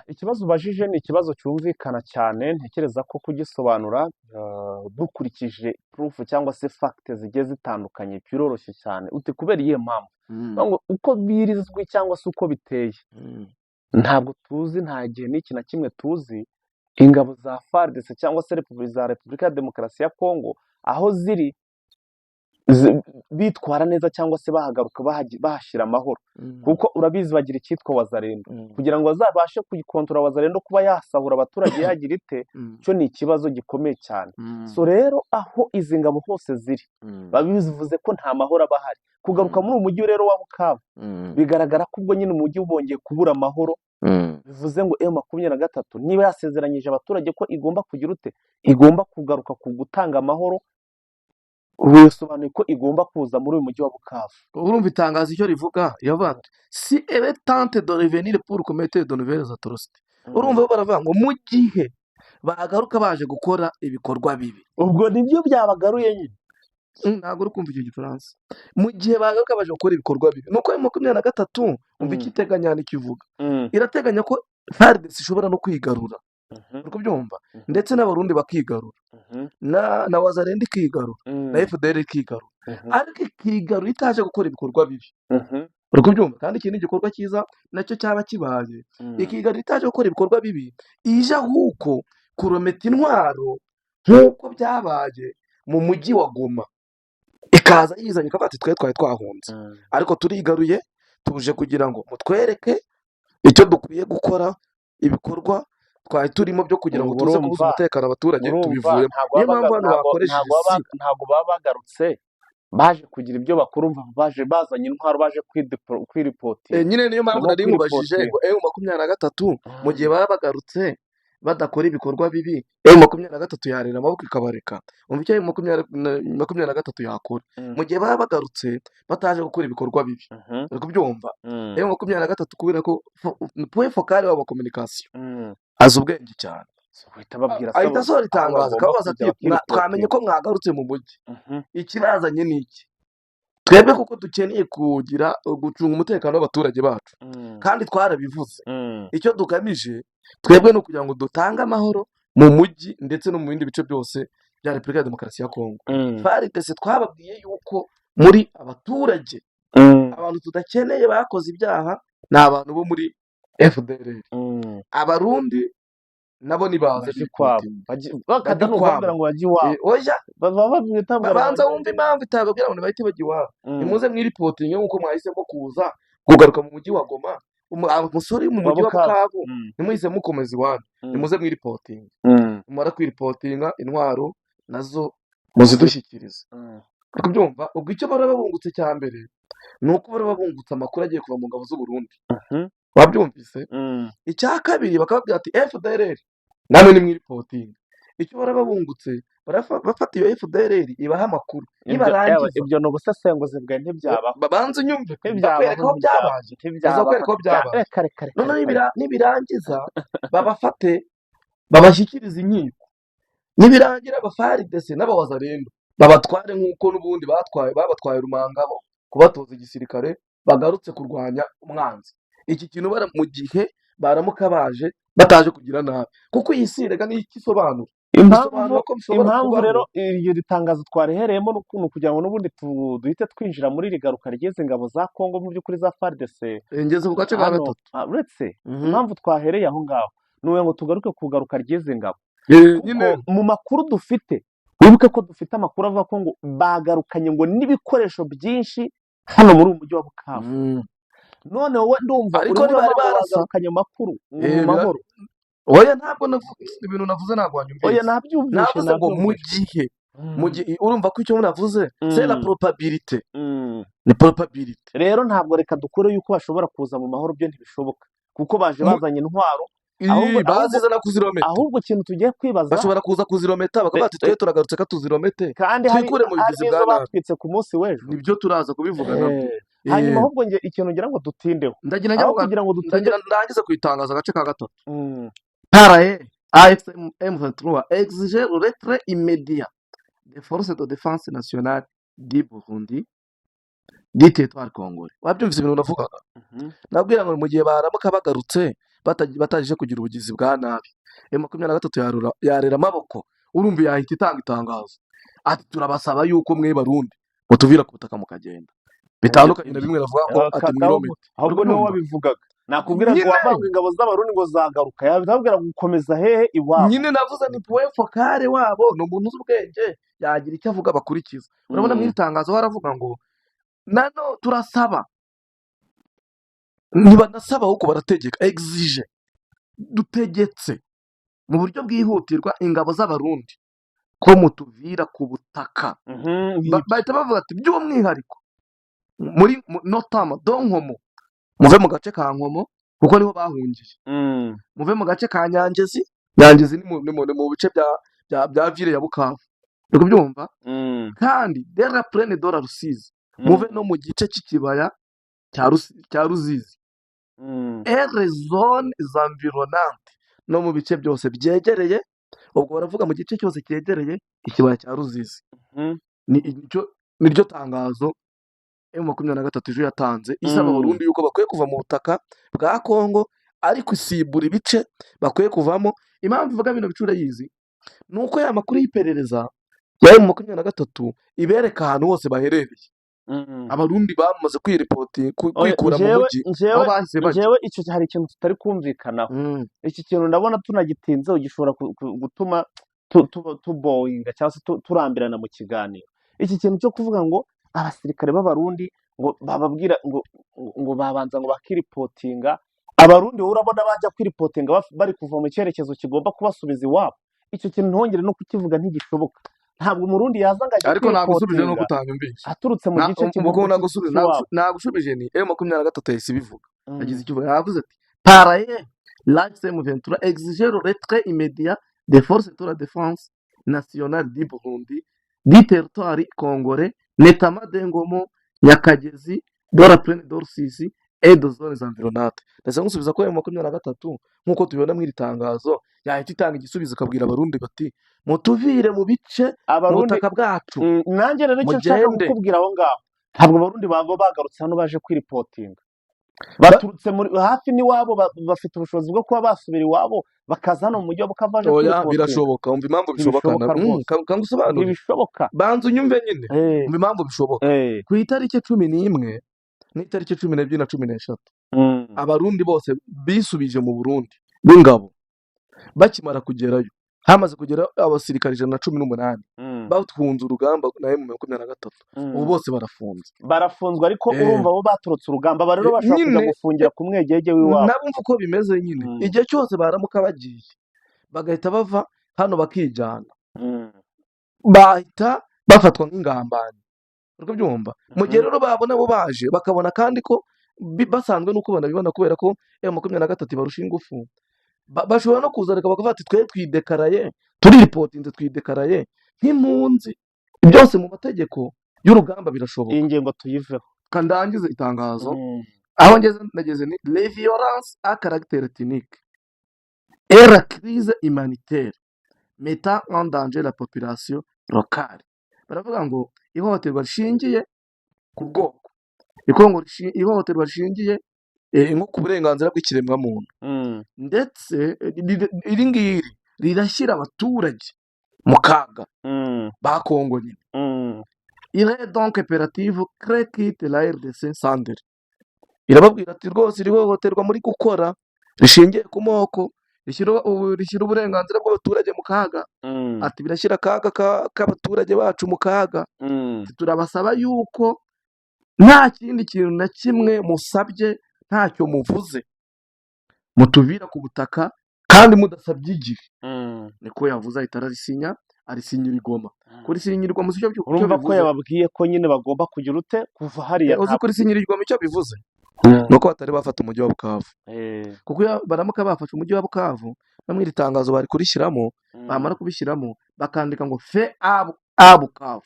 ikibazo ubajije ni ikibazo cyumvikana cyane, ntekereza ko kugisobanura dukurikije proof cyangwa se fact zigiye zitandukanye biroroshye cyane. Uti kubera iyihe mpamvu? Uko birizwi cyangwa se uko biteye ntabwo tuzi, nta gihe n'iki na kimwe tuzi ingabo za FARDC cyangwa se Repubulika ya Demokarasi ya Kongo aho ziri bitwara neza cyangwa se bahagaruka bahashyira amahoro, kuko urabizi bagira icyitwa wazarendo. kugira ngo bazabashe kuyikontorora wazarendo kuba yasahura abaturage yagira ite, cyo ni ikibazo gikomeye cyane. So rero aho izi ngabo hose ziri babivuze ko nta mahoro aba ahari. Kugaruka muri uyu mujyi rero wa Bukavu bigaragara ko ubwo nyine umujyi ubongeye kubura amahoro, bivuze ngo M23 niba yasezeranyije abaturage ko igomba kugira ute, igomba kugaruka ku gutanga amahoro, bisobanuye ko igomba kuza muri uyu mujyi wa Bukavu. Urumva itangazo icyo rivuga, iravuga ati si elle tente de revenir pour commettre de nouvelles atrocités. Urumva baravuga ngo mu gihe bagaruka baje gukora ibikorwa bibi, ubwo nibyo byabagaruye nyine. ntabwo uri kumva icyo gifaransa. Mu gihe bagaruka baje gukora ibikorwa bibi, nuko M23 umva ikiteganya n'ikivuga, irateganya ko FARDC ishobora no kwigarura, uri kubyumva, ndetse n'abarundi bakigarura, na wazarenda ikigarura, na FDL ikigarura, ariko ikigarura itaje gukora ibikorwa bibi, uri kubyumva. kandi iki ni igikorwa cyiza nacyo cyaba kibaye, ikigarura itaje gukora ibikorwa bibi, ije ahubwo kurometa intwaro nk'uko byabaye mu mujyi wa Goma, ikaza yizanye ikavuga ati twari twahunze ariko turigaruye, tuje kugira ngo mutwereke icyo dukwiye gukora, ibikorwa twari turimo byo kugira ngo tuze kubuza umutekano abaturage tubivuyemo. Niyo mpamvu hano bakoresheje ntabwo baba bagarutse baje kugira ibyo bakora, baje bazanye intwaro, baje kwiripotinga. nyine niyo mpamvu nari nkubajije ngo M23 mu gihe baba bagarutse badakora ibikorwa bibi, M23 yarera amaboko ikabareka. umva icyo M23 yakora mu gihe baba bagarutse bataje gukora ibikorwa bibi, uri kubyumva. M23 kubera ko point focal wa communication azi ubwenge cyane, ahita asohora itangazo akababaza ati twamenye ko mwagarutse mu mujyi, ikibazanye ni iki? Twebwe kuko dukeneye gucunga umutekano w'abaturage bacu, kandi twarabivuze icyo dugamije twebwe ni ukugira ngo dutange amahoro mu mujyi ndetse no mu bindi bice byose bya Repubulika ya Demokarasi ya Kongo. FARDC twababwiye yuko muri abaturage abantu tudakeneye bakoze ibyaha ni abantu bo muri FDL. Abarundi nabo nibaza bakadanumbira ngo bajye iwabo, oya babanza babanza wumva impamvu itababwira ngo bahite bajya iwabo. Nimuze mwiripotinge nk'uko mwahisemo kuza kugaruka mu mujyi wa Goma, umusore mu mujyi wa Bukavu nimuhise mukomeza iwanyu, nimuze mwiripotinge. Mumara kwiripotinga intwaro nazo muzidushyikirize, uri kubyumva. ubwo icyo bara babungutse cya mbere ni uko bara babungutse amakuru agiye kuva mu ngabo z'u Burundi, wabyumvise. icya kabiri bakababwira ati FDL namwe ni mwiripotinga. icyo bara babungutse bafata iyo FDL ibaha amakuru, nibarangiza ibyo ni ubusesenguzi bwawe ntibyabaho, babanza unyumve bakwereka aho byabaye, bazakwereka aho byabaye. noneho nibirangiza babafate babashyikiriza inkiko, nibirangira FARDC n'abawazarendo babatware nk'uko n'ubundi babatwaye Rumangabo kubatoza igisirikare, bagarutse kurwanya umwanzi. iki kintu mu gihe baramuka baje bataje kugira nabi, kuko iyi si rega ni ikisobanura impamvu rero iryo ritangazo twarihereyemo n'ukuntu kugira ngo n'ubundi duhite twinjira muri rigaruka ry'izi ngabo za Kongo mu by'ukuri za FARDC. ngeze ku gace ka gatatu uretse impamvu twahereye aho ngaho nuwe ngo tugaruke ku garuka ry'izi ngabo. mu makuru dufite, wibuke ko dufite amakuru avuga ko ngo bagarukanye ngo n'ibikoresho byinshi hano muri uyu mujyi wa Bukavu. none wowe ndumva ariko bari bagarukanye amakuru mu mahoro. oya ntabwo ibintu navuze ntabwo wanyumvise. oya nabyumvise, navuze ngo mu gihe urumva ko icyo navuze c'est la probabilité, ni probabilité. rero ntabwo reka dukore yuko bashobora kuza mu mahoro, byo ntibishoboka kuko baje bazanye intwaro, ahubwo bazizana kuzirometa ahubwo ikintu tugiye kwibaza bashobora kuza kuzirometa bakavuga ati twe turagarutse ka tuziromete kandi hari twikure mu bigizi n'izo bwa nabi batwitse ku munsi w'ejo. nibyo turaza kubivuga nabyo Hanyuma ahubwo ikintu ngira ngo dutindeho ndagira aho ngo kugira ngo dutinde ndangize kuyitangaza agace ka gatatu paraye AFM M23 exige le retrait immédiat des forces de défense nationale du Burundi du territoire congolais. Wabyumvise ibintu navugaga nabwira ngo mu gihe baramuka bagarutse bataje kugira ubugizi bwa nabi M23 yarera amaboko urumva yahita itanga itangazo ati turabasaba yuko mwe barundi mutuvira ku butaka mukagenda bitandukanye na bimwe navuga ngo ati mwiromete ahubwo niwe wabivugaga nakubwira ngo wavanga ingabo z'abarundi ngo zagaruka yababwira gukomeza hehe iwabo nyine navuze ni point focale wabo no umuntu z'ubwenge yagira icyo avuga bakurikiza urabona mu itangazo baravuga ngo nano turasaba ntibanasaba ahubwo barategeka exige dutegetse mu buryo bwihutirwa ingabo z'abarundi ko mutuvira ku butaka bahita bavuga ati by'umwihariko muri notama donkomo muve mu gace ka nkomo kuko niho bahungiye muve mu gace ka nyangezi ni mu bice bya ville ya Bukavu uri kubyumva kandi dera plene dora Rusizi muve no mu gice cy'ikibaya cya Ruzizi ere zone environnante no mu bice byose byegereye ubwo baravuga mu gice cyose cyegereye ikibaya cya Ruzizi niryo tangazo M23 ejo yatanze isaba Burundi yuko bakwiye kuva mu butaka bwa Kongo ariko isibura ibice bakwiye kuvamo. Impamvu ivuga bino bicura yizi nuko ya makuru y'iperereza ya M23 ibereka ahantu hose baherereye abarundi bamaze kwikura mu mujyi aho bahise baje. Jewe icyo hari ikintu tutari kumvikanaho iki kintu ndabona tunagitinzeho gishobora gutuma tuboyinga cyangwa se turambirana mu kiganiro. Iki kintu cyo kuvuga ngo abasirikare b'abarundi ngo bababwira ngo babanza ngo bakiripotinga abarundi urabona bajya kwiripotinga bari kuva mu cyerekezo kigomba kubasubiza iwabo. Icyo kintu ntongere no kukivuga ntigishoboka. Ntabwo umurundi yaza ngo ajye ariko nagusubije no gutanyumvisha aturutse mu gice cy'umugo nagusubije ni M23 yahise bivuga agize icyo yavuze ati paraye l'AFM23 exige le retrait immédiat des forces de la défense nationale du Burundi du territoire congolais notamment d'Engomo Nyakagezi Dora Plaine d'Orsisi et de zones environnantes. Ndetse ngusubiza ko M23 nkuko tubibona mu itangazo yahita itanga igisubizo kabwira abarundi bati mutuvire mu bice mu butaka bwacu. Nanjye rero icyo nshaka kukubwira aho ngaho ntabwo abarundi bava bagarutse hano baje kwiripotinga baturutse hafi n'iwabo bafite ubushobozi bwo kuba basubira iwabo bakaza hano mu mujyi bukavaje kwiripotinga. Birashoboka umva impamvu bishoboka kangusobanura ntibishoboka banza unyumve nyine umva impamvu bishoboka ku itariki 11 n'itariki 12 na 13 abarundi bose bisubije mu Burundi b'ingabo bakimara kugerayo hamaze kugera abasirikare 118 batwunze urugamba na M23 ubu bose barafunzwe ariko urumva bo baturutse urugamba rero bashaka kujya gufungira ku mwegege w'iwabo. Nabumva uko bimeze nyine igihe cyose baramuka bagiye bagahita bava hano bakijyana bahita bafatwa nk'ingambane urwo byumva mu gihe rero babona bo baje bakabona kandi ko basanzwe nuko banabibona kubera ko M23 barusha ingufu bashobora no kuzareka bakavuga ati twe twidekaraye turiripotinze twidekaraye nk'impunzi. Byose mu mategeko y'urugamba birashoboka. Ingengo tuyiveho kandangize itangazo aho nageze ni les violences à caractère ethnique et la crise humanitaire mettant en danger la population locale. Baravuga ngo ihohoterwa rishingiye ku bwoko ihohoterwa rishingiye nko ku burenganzira bw'ikiremwa muntu ndetse iri ngiri rirashyira abaturage mu kaga ba Kongo nyine. Il est donc impératif que quitte la RDC Sandre irababwira ati rwose irihohoterwa muri gukora rishingiye ku moko rishyira uburenganzira bw'abaturage mu kaga. Ati birashyira akaga k'abaturage bacu mu kaga. Turabasaba yuko nta kindi kintu na kimwe musabye ntacyo muvuze mutuvira ku butaka kandi mudasabye igihe niko yavuze ahita arisinyira igoma kurisinyira igoma icyo urumva ko yababwiye ko nyine bagomba kugira ute kuva hariya uzi kurisinyira igoma icyo bivuze nuko batari bafata umujyi wa Bukavu Eh, kuko iyo baramuka bafashe umujyi wa Bukavu no mu iri tangazo bari kurishyiramo bamara kubishyiramo bakandika ngo fe a Bukavu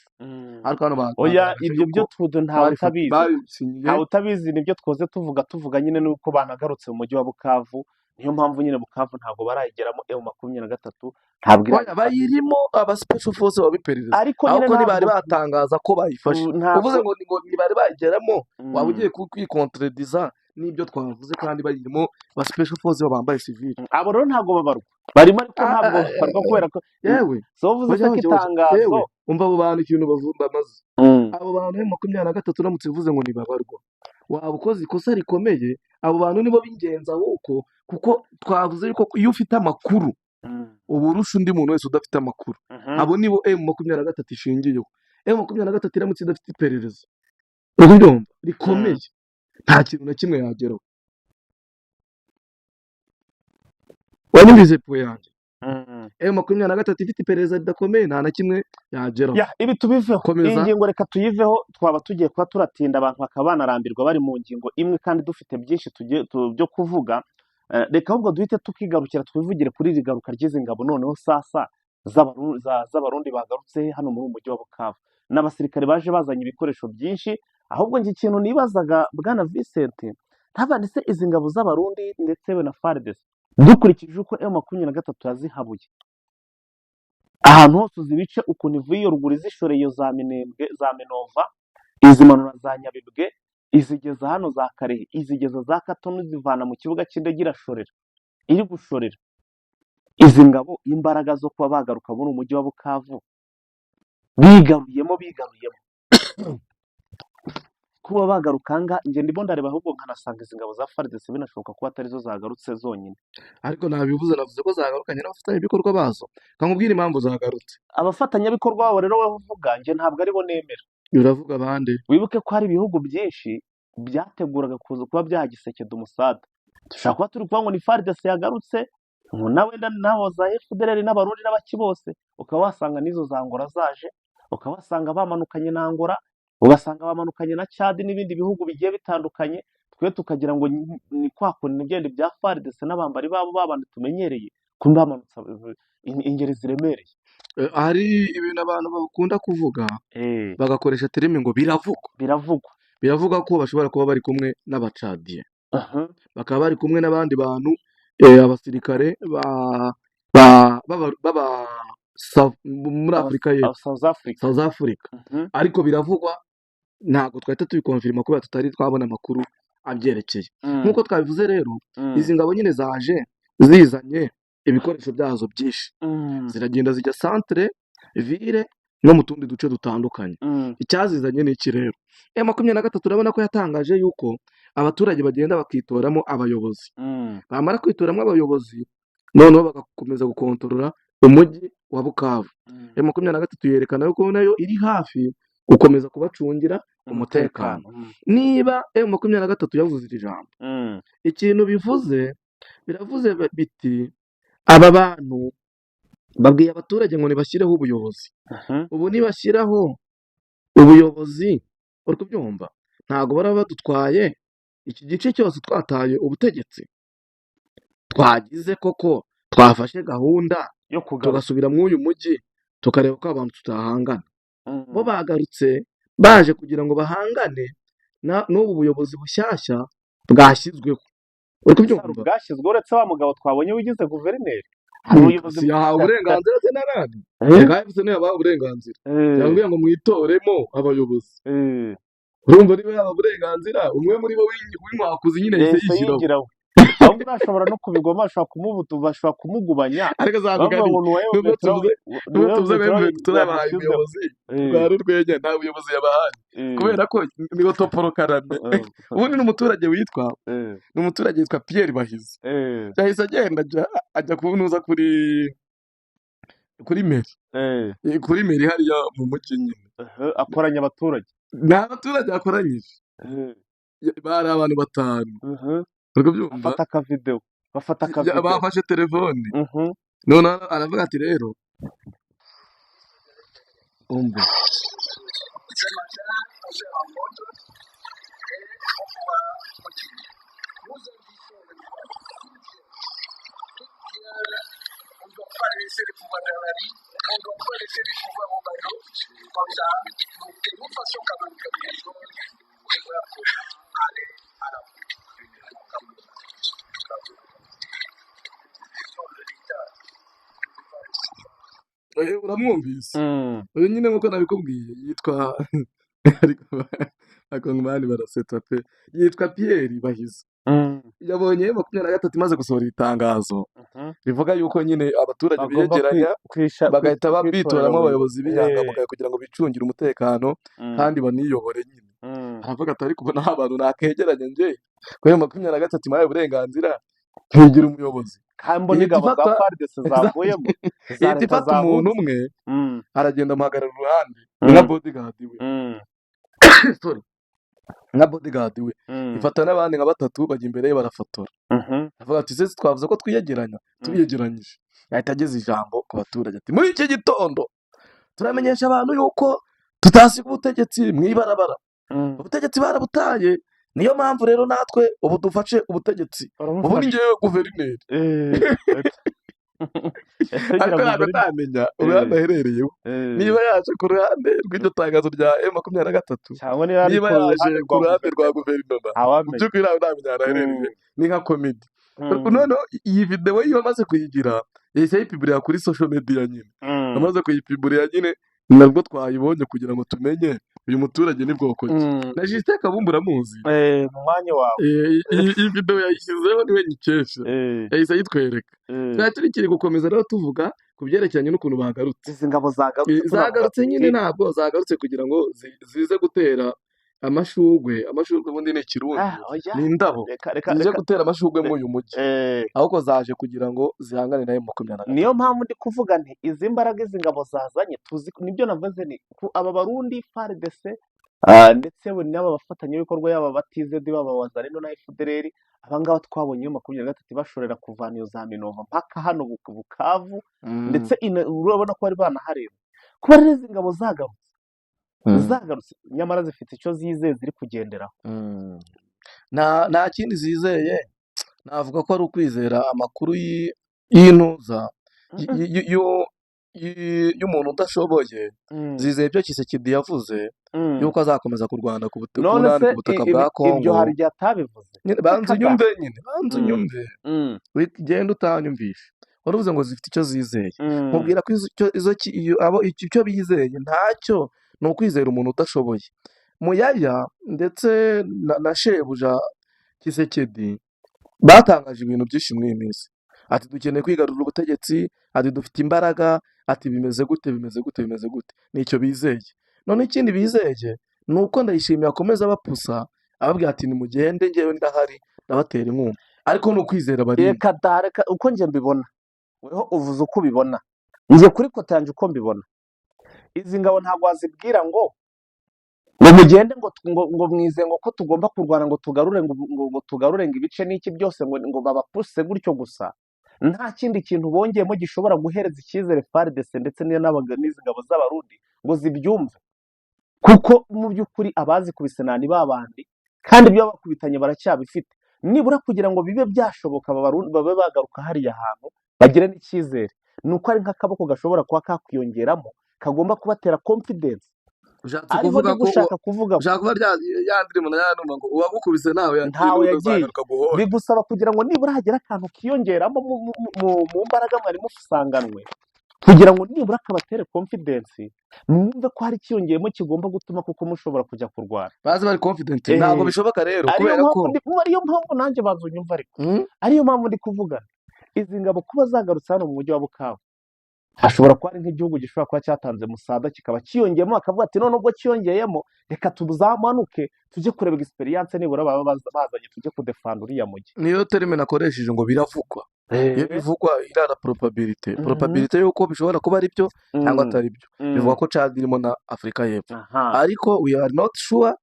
ariko hano oya batangaje ibyo byo yuko ntawe utabizi ntawe babisinyiye utabizi nibyo twoze tuvuga nyine nuko banagarutse mu mujyi wa Bukavu niyo mpamvu nyine Bukavu ntabwo barayigeramo M23 ntabwo oya irayifata bayirimo aba special force babiperereza ariko nyine ahubwo ntibari ntabwo batangaza ko bayifashe uvuze ntabwo ngo ntibari bayigeramo waba ugiye kwikontrediza n'ibyo twavuze kandi bayirimo ba special force bambaye civil abo rero ntabwo babarwa barimo ariko ntabwo babarwa kubera ko yewe so uvuze se ko itangazo yewe umva abo bantu ikintu bamaze abo bantu M23 uramutse uvuze ngo ntibabarwa waba ukoze ikosa rikomeye abo bantu nibo b'ingenzi ahubwo kuko twavuze yuko iyo ufite amakuru uba urusha undi muntu wese udafite amakuru abo nibo M23 ishingiyeho M23 iramutse idafite iperereza ubyumva rikomeye nta kintu na kimwe yageraho wanyumvise po yanjye M23 ifite iperereza ridakomeye nta na kimwe yageraho ibi tubiveho komeza iyi ngingo reka tuyiveho twaba tugiye kuba turatinda abantu bakaba banarambirwa bari mu ngingo imwe kandi dufite byinshi byo kuvuga reka ahubwo duhite tukigarukira twivugire kuri iri garuka ry'izi ngabo noneho sasa z'abarundi bagarutse hano muri uyu mujyi wa Bukavu n'abasirikare baje bazanye ibikoresho byinshi ahubwo njye ikintu nibazaga bwana Vincent ntabandi se izi ngabo z'abarundi ndetse we na FARDC dukurikije uko M23 yazihabuye ahantu hose uzibice ukuntu ivuye iyo ruguru izishoreye za Minembwe za Minova izimanura za Nyabibwe izigeza hano za Karehe izigeza za Katono zivana mu kibuga cy'indege irashorera iri gushorera izi ngabo imbaraga zo kuba bagaruka muri umujyi wa Bukavu bigaruyemo kuba bagarukanga njye ndimo ndareba ahubwo nkanasanga izi ngabo za FARDC binashoboka kuba atari zo zagarutse zonyine ariko nabivuze navuze ko zagarukanye n'abafatanyabikorwa bazo kankubwira impamvu zagarutse abafatanyabikorwa babo rero bavuga njye ntabwo aribo nemera uravuga abandi wibuke ko hari ibihugu byinshi byateguraga kuza kuba byagisekeda umusada dushobora kuba turi kuvuga ngo ni FARDC yagarutse ngo nawe naho za FDLR n'abarundi n'abaki bose ukaba wasanga n'izo za Angola zaje ukaba wasanga bamanukanye na Angola ugasanga bamanukanye na Chad n'ibindi bihugu bigiye bitandukanye twe tukagira ngo ni kwa kuntu n'igende bya FARDC n'abambari babo babandi tumenyereye kundi bamanutse ingeri ziremereye hari ibintu abantu bakunda kuvuga bagakoresha terime ngo biravugwa ko bashobora kuba bari kumwe n'abacadiye bakaba bari kumwe n'abandi bantu abasirikare muri Afurika y'Epfo South Africa ariko biravugwa ntabwo twahita tubikonfirima kubera tutari twabona amakuru abyerekeye nk'uko twabivuze rero izi ngabo nyine zaje zizanye ibikoresho byazo byinshi ziragenda zijya centre ville no mu tundi duce dutandukanye icyazizanye ni iki rero M23 urabona ko yatangaje yuko abaturage bagenda bakitoramo abayobozi bamara kwitoramo abayobozi noneho bagakomeza gukontorora umujyi wa Bukavu M23 yerekana yuko nayo iri hafi gukomeza kubacungira umutekano niba M23 yavuze iri jambo ikintu biravuze biti aba bantu babwiye abaturage ngo nibashyireho ubuyobozi ubu nibashyiraho ubuyobozi uri kubyumva ntabwo baraba badutwaye iki gice cyose twataye ubutegetsi twagize koko twafashe gahunda tugasubira muri uyu mujyi tukareba ko abantu tutahangana bo bagarutse baje kugira ngo bahangane n'ubu buyobozi bushyashya bwashyizweho uri kubyumva bwashyizweho uretse wa mugabo twabonye wigize guverineri yahawe uburenganzira se n'abandi reka yavuze niyo yabaha uburenganzira yambwiye ngo mwitoremo abayobozi urumva niba yaba uburenganzira umwe muri bo w'inkwakuzi nyine yahise yishyiraho ahubwo urashobora no kubigoma bashobora kumugubanya ariko zavuga nubwo tuvuze ngo turabahaye ubuyobozi bwa rurwenya nta buyobozi yabahaye kubera ko nibo toporo karame ubundi n'umuturage witwa Pierre Bahizi yahise agenda ajya kunuza kuri meri hariya mu mujyi nyine akoranya abaturage ni abaturage akoranyije bari abantu 5 bafata akavidewo bafashe telefone none aravuga ati rero umva uramwumvise Mm. uyu nyine nk'uko nabikubwiye yitwa ariko abakongomani barasetsa pe yitwa Pierre Bahizi Mm. yabonye 23 imaze gusohora itangazo Mhm. rivuga yuko nyine abaturage bagomba biyegeranya bagahita kwitorera bitoramo abayobozi Eh. b'inyangamugayo kugira ngo bicungire umutekano Mm. kandi baniyobore nyine Mm. aravuga ati ariko nta bantu nakegeranya nje kuri 23 impaye uburenganzira nkigira umuyobozi kandi mbona ihita ingabo za ifata FARDC zavuyemo za ihita leta ifata umuntu zavutse. umwe Mm. aragenda amuhagarara iruhande Mm. nka bodyguard we Mm. sorry nka bodyguard we Mm. ifata n'abandi nka batatu bajya imbere ye barafotora Mhm. avuga ati se twavuze ko twiyegeranya tubiyegeranyije yahita ageza ijambo ku baturage ati muri iki gitondo turamenyesha abantu yuko tutasiga ubutegetsi mu ibarabara Mm. ubutegetsi barabutaye niyo mpamvu rero natwe ubu dufashe ubutegetsi ubu ni Baramufasha. ngewe guverineri ariko ntabwo atamenya uruhande aherereyeho niba yaje ku ruhande rw'iryo tangazo rya M23 cyangwa niba ari niba ku yaje ruhande ku ruhande rwa guverinoma mu awamenya. by'ukuri ntabwo ntamenya ahantu aherereye ni nka komedi Mm. noneho iyi videwo iyo amaze kuyigira yahise ayipibirira kuri social media nyine Mm. amaze kuyipibirira nyine nabwo twayibonye kugira ngo tumenye uyu muturage ni bwoko ki Mm. na Justin Kabumbu uramuzi mu mwanya wawe. iyi videwo yayishyizeho niwe nyikesha yahise ayitwereka twari turi gukomeza rero tuvuga ku byerekeranye n'ukuntu bagarutse izi ngabo zagarutse zagarutse nyine ntabwo zagarutse kugira ngo zize gutera amashugwe ubundi ni ikirundi ni indabo zije gutera amashugwe muri uyu mujyi ahubwo zaje kugira ngo zihangane nayo 20. niyo mpamvu ndi kuvuga nti izi mbaraga izi ngabo zazanye tuzi nibyo navuze ni aba barundi FARDC ndetse n'aba bafatanyabikorwa yaba batizedi baba wazareno na FDLR abangaba twabonye 23 bashorera kuvana iyo za Minova mpaka hano Bukavu ndetse urabona ko bari banahareba kuba rero izi ngabo zagarutse nyamara zifite icyo zizeye ziri kugenderaho. nta kindi zizeye navuga ko ari ukwizera amakuru y'intuza y'umuntu udashoboye zizeye ibyo Kisekedi yavuze yuko azakomeza kurwana ku butaka bwa Kongo. Ibyo hari igihe atabivuze banza unyumve genda utanyumvishe waravuze ngo zifite icyo zizeye mubwira ko icyo bizeye ntacyo ni ukwizera umuntu udashoboye. Muyaya ndetse na shebuja Kisekedi batangaje ibintu byinshi muri iyi minsi ati dukeneye kwigarurira ubutegetsi ati dufite imbaraga ati bimeze gute nicyo bizeye. none ikindi bizeye ni uko Ndayishimiye akomeza bapusa ababwira ati nimugende ngewe ndahari ndabatera inkunga ariko ni ukwizera bari reka uko njye mbibona weho uvuze uko ubibona njye kuri kota yanjye uko mbibona izi ngabo ntabwo wazibwira ngo mugende ngo mwize ngo ko tugomba kurwana ngo tugarure ngo ibice n'iki byose ngo babapuse gutyo gusa nta kindi kintu bongeyemo gishobora guhereza icyizere FARDC ndetse n'izi ngabo z'abarundi ngo zibyumve kuko mu by'ukuri abazikubise nani babandi kandi ibyo bakubitanye baracyabifite nibura kugira ngo bibe byashoboka abarundi babe bagaruka hariya hantu bagire n'icyizere nuko ari nk'akaboko gashobora kuba kakwiyongeramo kagomba kubatera confidence. Ariho ndi gushaka kuvuga yandiri umuntu yanuma ngo uwagukubise ntawe yagiye bigusaba kugira ngo nibura hagera akantu kiyongeramo mu mbaraga mwari musanganwe kugira ngo nibura kabatere confidence mwumve ko hari kiyongeyemo kigomba gutuma kuko mushobora kujya kurwana bazi bari confident ntabwo bishoboka rero kubera ko ariyo mpamvu nanjye bazunyumva ariko ariyo mpamvu ndi kuvuga izi ngabo kuba zagarutse hano mu mujyi wa Bukavu hashobora kuba ari nk'igihugu gishobora kuba cyatanze musada kikaba kiyongeyemo akavuga ati none ubwo kiyongeyemo reka tuzamanuke tujye kureba experience nibura baba bazanye tujye kudefanda uriya mujyi. Niyo terme nakoresheje ngo biravugwa iyo bivugwa irara probability yuko bishobora kuba ari byo cyangwa atari byo bivuga ko Chad irimo na Afrika y'Epfo ariko we are not sure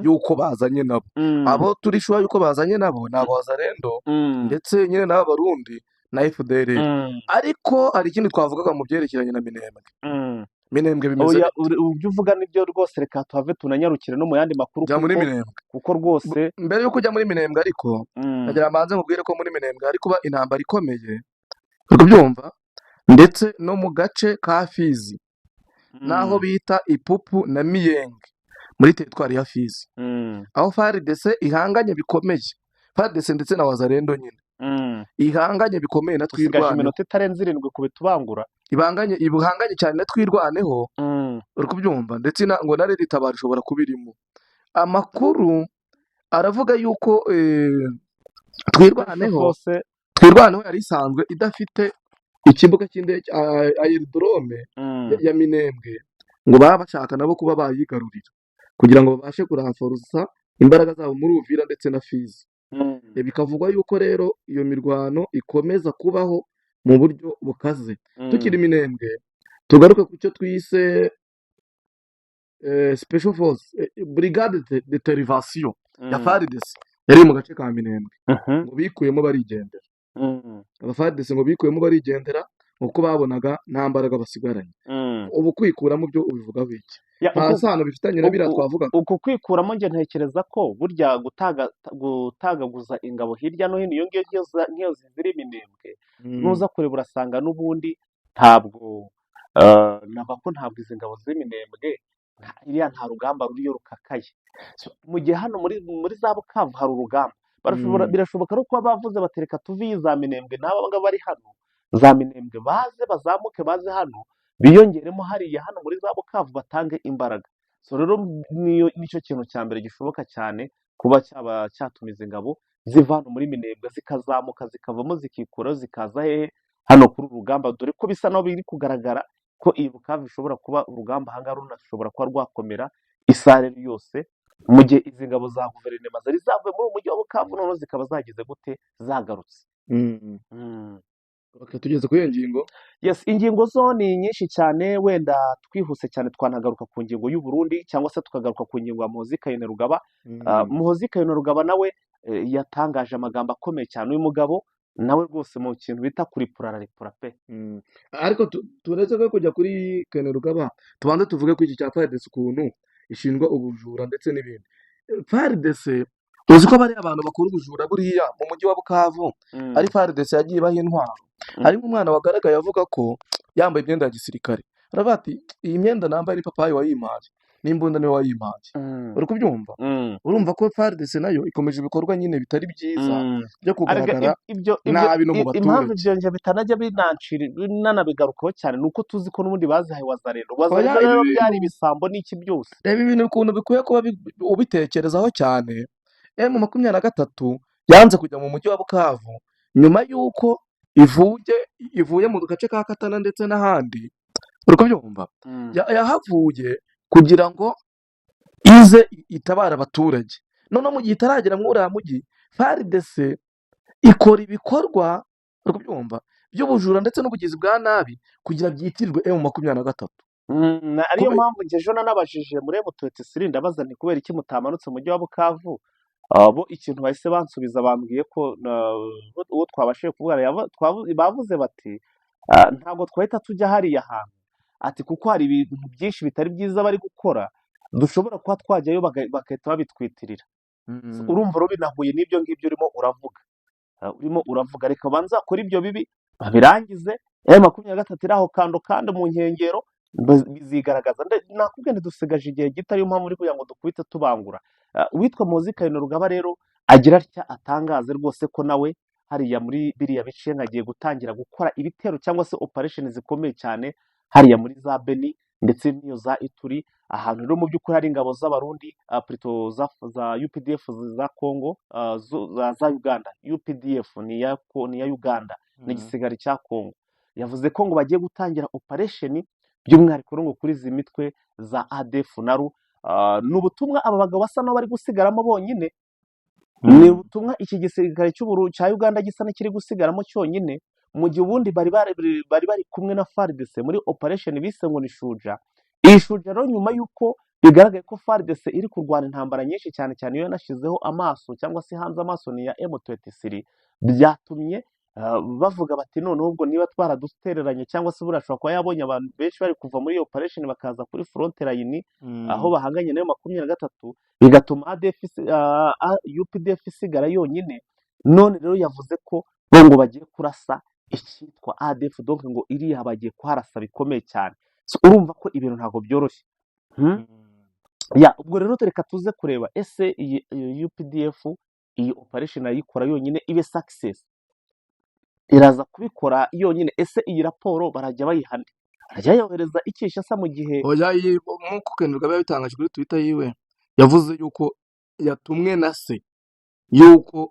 yuko bazanye nabo abo turi sure yuko bazanye nabo nabo wazarendo ndetse nyine n'aba barundi na FDLR ariko hari ikindi twavugaga mu byerekeranye na Minembwe Minembwe bimeze oya bite? ibyo uvuga nibyo rwose, reka tuhave tunanyarukire no mu yandi makuru Jya muri Minembwe. kuko rwose Mbere yuko ujya muri Minembwe ariko mm, nagira mbanze nkubwire ko muri Minembwe hari kuba intambara ikomeye, uri kubyumva, ndetse no mu gace ka Fizi n'aho mm, bita Ipupu na Miyenge muri teritwari ya Fizi, mm, aho FARDC ihanganye bikomeye, FARDC ndetse na Wazalendo nyine mm. ihanganye bikomeye na Usigaje twirwaneho, iminota itarenze 7 kubitubangura. ibanganye cyane na twirwaneho, Mm, uri kubyumva, ndetse ngo na Red Tabara ishobora kuba irimo. Amakuru aravuga yuko Special twirwaneho Force twirwaneho yari isanzwe idafite ikibuga cy'indege aerodrome mm, ya Minembwe, ngo baba bashaka nabo kuba bayigarurira kugira ngo babashe kuranforusa imbaraga zabo muri Uvira ndetse na Fizi. mm, Bikavugwa yuko rero iyo mirwano ikomeza kubaho mu buryo bukaze. Tukiri mm, Minembwe, tugaruke ku cyo twise Special Force, Brigade de Intervention ya mm, FARDC yari mu gace ka Minembwe, mhm, ngo bikuyemo barigendera. mm, FARDC ngo bikuyemo barigendera kuko babonaga nta mbaraga basigaranye. mm. Ubu kwikuramo byo ubivugaho iki? Ya, Nta sano bifitanye na biriya twavugaga. uku kwikuramo njye ntekereza ko burya gutagaguza ingabo hirya no hino iyo ngiyo nk'iyo ziri Minembwe nuza kureba urasanga n'ubundi ntabwo nava ko ntabwo izi ngabo ziri Minembwe iriya nta rugamba ruriyo rukakaye. Mu gihe hano muri za Bukavu hari urugamba, birashoboka no kuba bavuze batereka tuvi za Minembwe n'aba ngaba bari hano za Minembwe baze bazamuke baze hano biyongeremo hariya hano muri za Bukavu batange imbaraga. So rero nicyo kintu cya mbere gishoboka cyane kuba cyaba cyatumiza ingabo ziva hano muri Minembwe zikazamuka zikavamo zikikuraho zikaza hehe hano kuri urugamba, dore ko bisa naho biri kugaragara ko iyi Bukavu ishobora kuba urugamba ahangaha runashobora kuba rwakomera isareri yose, mu gihe izi ngabo za guverinoma zari zavuye muri uyu mujyi wa Bukavu noneho zikaba zagize gute zagarutse. Tugeze kuri iyo ngingo. Yes, ingingo zo ni nyinshi cyane, wenda twihuse cyane twanagaruka ku ngingo y'u Burundi cyangwa se tukagaruka ku ngingo ya Muhoozi Kainerugaba. Muhoozi Kainerugaba nawe yatangaje amagambo akomeye cyane. Uyu mugabo nawe rwose mu kintu bita kuripura pe. Ariko turetse ko kujya kuri Kainerugaba tubanze tuvuge ko iki cya FARDC ukuntu ishinjwa ubujura ndetse n'ibindi. FARDC uzi ko bari abantu bakora ubujura buriya mu mujyi wa Bukavu ari FARDC yagiye ibaha intwaro. Harimo umwana wagaragaye avuga ko yambaye imyenda ya gisirikare, aravuga ati iyi myenda nambaye ni papayi wayimpaye n'imbunda niwe wayimpaye. Uri kubyumva? Urumva ko FARDC nayo ikomeje ibikorwa nyine bitari byiza byo kugaragara nabi no mu baturage. Impamvu ibyo nje bitanajya binanabigarukaho cyane nuko tuzi ko n'ubundi bazihaye Wazalendo rero byari ibisambo n'iki byose. Reba ibintu ukuntu bikwiye kuba ubitekerezaho cyane. M23 yanze kujya mu mujyi wa Bukavu nyuma y'uko ivuye mu gace ka Katana ndetse n'ahandi. Uri kubyumva? Yahavuye kugira ngo ize itabara abaturage. None mu gihe itaragera muri uriya mujyi, FARDC ikora ibikorwa, uri kubyumva, by'ubujura ndetse n'ubugizi bwa nabi kugira byitirirwe M23. Ariyo mpamvu njye ejo nanabajije muri M23 ndabaza nti kubera iki mutamanutse mu mujyi wa Bukavu. Bo ikintu bahise bansubiza bambwiye ko uwo twabashije kuvugana bavuze bati ntabwo twahita tujya hariya hantu, ati kuko hari ibintu byinshi bitari byiza bari gukora dushobora kuba twajyayo bagahita babitwitirira. Urumva rero binahuye n'ibyo ngibyo urimo uravuga reka banza akora ibyo bibi babirangize. M23 iri aho kandi mu nkengero bizigaragaza. Nakubwiye dusigaje igihe gito, ariyo mpamvu uri kugira ngo dukubite tubangura. Uwitwa Muhoozi Kainerugaba rero agira atya atangaze rwose ko nawe hariya muri biriya bice agiye gutangira gukora ibitero cyangwa se operation zikomeye cyane hariya muri za Beni ndetse n'iyo za Ituri, ahantu rero mu by'ukuri hari ingabo z'abarundi za UPDF za Congo, za Uganda. UPDF ni ya Uganda n'igisigari cya Congo. Yavuze ko ngo bagiye gutangira operation by'umwihariko ngo kuri izi mitwe za ADF naru. Ni ubutumwa aba bagabo basa n'aho bari gusigaramo bonyine. Ni ubutumwa iki gisirikare cya Uganda gisa n'ikiri gusigaramo cyonyine, mu gihe ubundi bari bari kumwe na FARDC muri operation bise ngo ni Shuja. Iyi Shuja rero nyuma y'uko bigaragaye ko FARDC iri kurwana intambara nyinshi cyane cyane iyo yanashyizeho amaso cyangwa se hanze amaso ni ya M23, byatumye bavuga bati noneho ubwo niba twaradutereranye cyangwa se buriya ashobora kuba yabonye abantu benshi bari kuva muri iyo operation bakaza kuri front line aho bahanganye nayo 23 bigatuma UPDF isigara yonyine. None rero yavuze ko ngo bagiye kurasa icyitwa ADF, donc ngo iriya bagiye kuharasa bikomeye cyane. So, urumva ko ibintu ntabwo byoroshye. Ubwo rero reka tuze kureba ese iyi UPDF iyi operation ayikora yonyine ibe success, iraza kubikora yonyine? Ese iyi raporo barajya bayihana, barajya yohereza ikishasa mu gihe nk'uko Kenurwa biba bitangaje kuri Twitter yiwe, yavuze yuko yatumwe na se yuko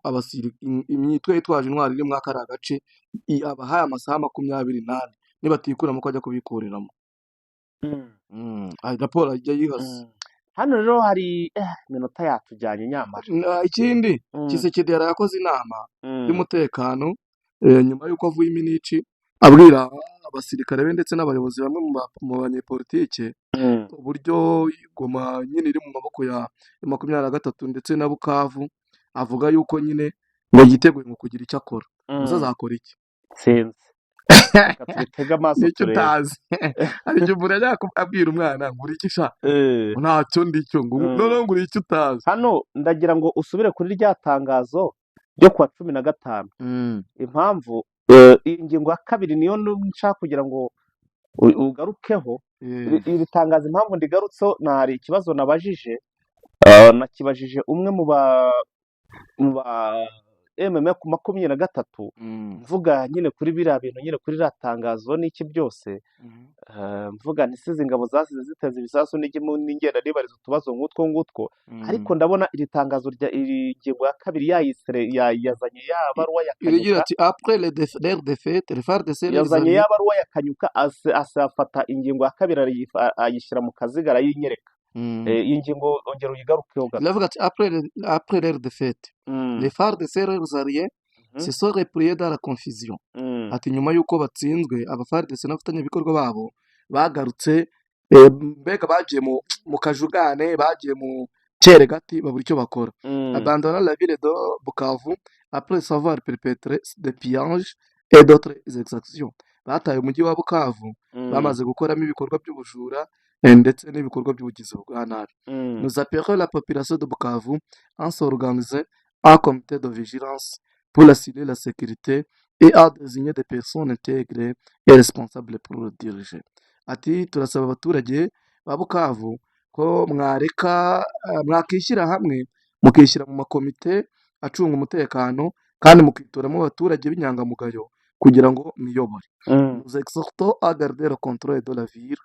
imitwe yitwaje intwari iri muri aka gace abahaye amasaha 28 nibatikuramo ko ajya kubikuriramo. Raporo ajya yihasa. Hano rero hari iminota yatujyanye nyamara. Ikindi Kisekedi yakoze inama y'umutekano nyuma y'uko avuye iminici abwira abasirikare be ndetse n'abayobozi bamwe mu banyepolitike uburyo Goma nyine iri mu maboko ya 23 ndetse na Bukavu, avuga yuko nyine ngo yiteguye mu kugira icyo akora. Gusa azakora iki sinzi, tubitega amaso nicyo utazi. Hari igihe umuntu ajya abwira umwana ngo uri iki sha ntacyo ndicyo ngo noneho ngo uri icyo utazi. Hano ndagira ngo usubire kuri rya tangazo ryo kuwa 15. Impamvu iyi ngingo ya 2 niyo nshaka kugira ngo ugarukeho. Iri tangazo impamvu ndigarutseho, hari ikibazo nabajije, nakibajije umwe mu ba M23 mvuga nyine kuri biriya bintu, nyine kuri iriya tangazo n'iki byose, mvuga ntisize ingabo zasize ziteze ibisasu n'ingenda nibariza utubazo nk'utwo ngutwo, ariko ndabona iri tangazo rya iri ngingo ya 2 yazanye ya baruwa ya Kanyuka ati après les défaites les FARDC yazanye ya baruwa ya Kanyuka asafata ingingo ya 2 ayishyira mu kaziga arayinyereka. Iyi ngingo ongera uyigarukeho gato. Lavuga ati après les défaites les FARDC alliés se sont repliés dans la confusion. Ati nyuma yuko batsinzwe aba FARDC n'abafatanyabikorwa babo bagarutse, mbega bagiye mu kajugane, bagiye mu cyere gati babura icyo bakora. Abandonna la ville de Bukavu après savoir perpétrer des pillages et d'autres exactions. Bataye umujyi wa Bukavu bamaze gukoramo ibikorwa by'ubujura ndetse n'ibikorwa by'ubugizi bwa nabi. Nous appelons la population de Bukavu à s'organiser en comité de vigilance pour assurer la sécurité et à désigner des personnes intégrées et responsables pour le diriger. Ati turasaba abaturage ba Bukavu ko mwakishyira hamwe mukishyira mu makomite acunga umutekano kandi mukitoramo abaturage b'inyangamugayo kugira ngo mwiyobore. Nous exhortons à garder le contrôle de la ville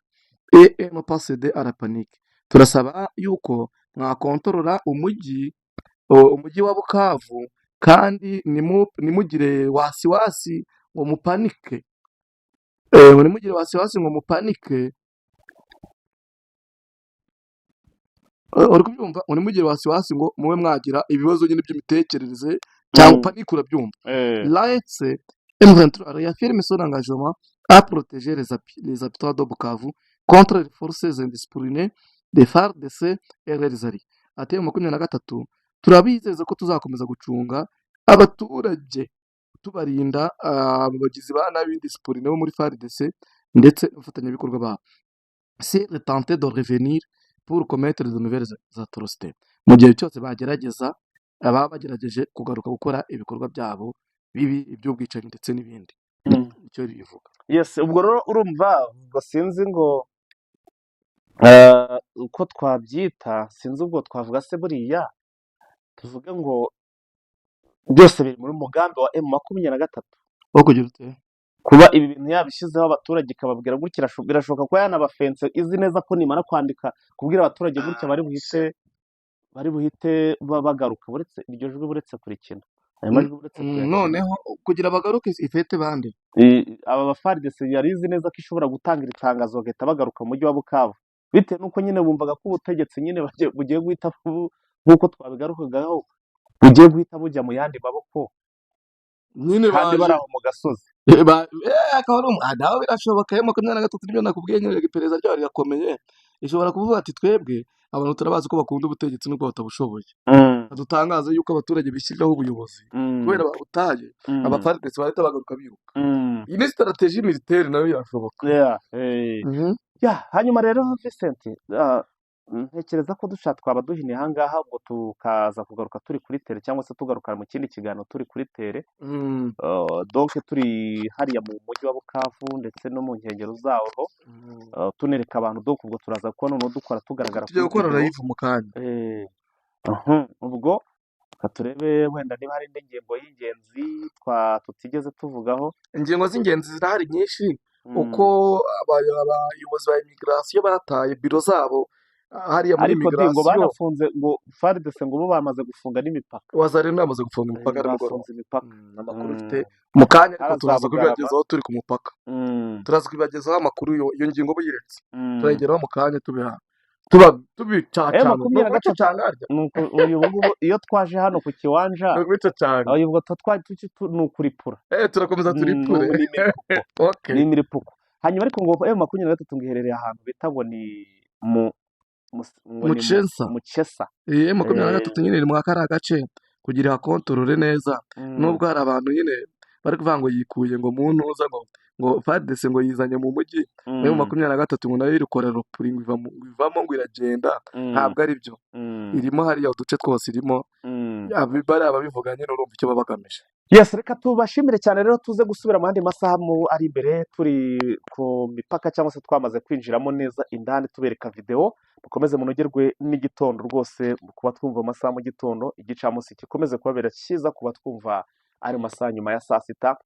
et ne pas céder à la panique. Turasaba yuko mwakontorora umujyi wa Bukavu kandi nimugire wasiwasi ngo mupanike. Nimugire wasiwasi ngo mupanike. Uri kubyumva? Nimugire wasiwasi ngo mube mwagira ibibazo nyine by'imitekerereze cyangwa panike, urabyumva? Laetse M23 réaffirme son engagement à protéger les habitants de Bukavu contre les forces indisciplinées des FARDC et leurs alliés. Ati 23 turabizeza ko tuzakomeza gucunga abaturage tubarinda abagizi ba nabi indiscipline bo muri FARDC ndetse n'abafatanyabikorwa babo. C'est de tenter de revenir pour commettre de nouvelles atrocités. Mu gihe cyose bagerageza bagerageje kugaruka gukora ibikorwa byabo bibi iby'ubwicanyi ndetse n'ibindi. Icyo bivuga. Yes, ubwo rero urumva sinzi ngo uko twabyita, sinzi ubwo twavuga se buriya tuvuge ngo byose biri muri mugambi wa M23 wo kugira ute kuba ibi bintu yabishyizeho abaturage ikababwira gutya. Birashoboka ko yanabafense izi neza ko nimara kwandika kubwira abaturage gutya bari buhite bagaruka. Buretse iryo jwi buretse kurikina noneho kugira bagaruke ifete bande aba baFARDC yari izi neza ko ishobora gutanga iri tangazo bagahita bagaruka mu mujyi wa Bukavu, bitewe nuko nyine bumvaga ko ubutegetsi nyine bugiye guhita nk'uko twabigarukagaho bugiye guhita bujya mu yandi maboko nyine kandi bari aho mu gasozi. nawe birashoboka. 23 nibyo nakubwiye nyine iperereza ryayo rirakomeye. Ishobora kuvuga ati twebwe abantu turabazi ko bakunda ubutegetsi n'ubwo batabushoboye. dutangaza yuko abaturage bishyiriraho ubuyobozi kubera babutaye abafaridesi bahita bagaruka biruka. Iyi ni sitarateji militeri nayo irashoboka. Hanyuma rero Vincent, ntekereza ko dushatse twaba duhiniye aha ngaha ubwo tukaza kugaruka turi kuri tere cyangwa se tugaruka mu kindi kiganiro turi kuri tere. Donc turi hariya mu mujyi wa Bukavu ndetse no mu nkengero zawo, tunereka abantu donc ubwo turaza kubona noneho dukora tugaragara tugiye gukora live mu kanya. Ubwo turebe wenda niba hari indi ngingo y'ingenzi tutigeze tuvugaho. Ingingo z'ingenzi zirahari nyinshi, uko abayobozi ba immigration bataye biro zabo hariya muri immigration. Ariko ngo banafunze, ngo FARDC ngo bo bamaze gufunga n'imipaka. Wazarenda bamaze gufunga imipaka amakuru mfite mu kanya, ariko turaza kubibagezaho turi ku mupaka. Turaza kubibagezaho amakuru iyo ngingo buyiretse turayigeraho mu kanya tubicacana uyu ngubu iyo twaje hano ku kiwanja ubwo ni ukuripura, turakomeza turipure ni imiripuko. Hanyuma ariko ngo M23 ngo iherereye ahantu bita ngo ni Mucesa. M23 nyine iri mu kariya gace kugira hakontorore neza, nubwo hari abantu nyine bari kuvuga ngo yikuye ngo mu ntuza ngo FARDC ngo yizanye mu mujyi, M23 ngo nayo irikorera rupuri ngo ivamo ngo iragenda. Ntabwo ari byo, irimo hariya uduce twose irimo, bari ababivuga nyine urumva icyo baba bagamije. Yes, reka tubashimire cyane rero, tuze gusubira mu yandi masaha ari imbere turi ku mipaka cyangwa se twamaze kwinjiramo neza indani tubereka video. Mukomeze munogerwe n'igitondo rwose, kuba twumva amasaha mu gitondo, igicamunsi gikomeze kubabera cyiza kuba twumva ari masaha nyuma ya saa sita.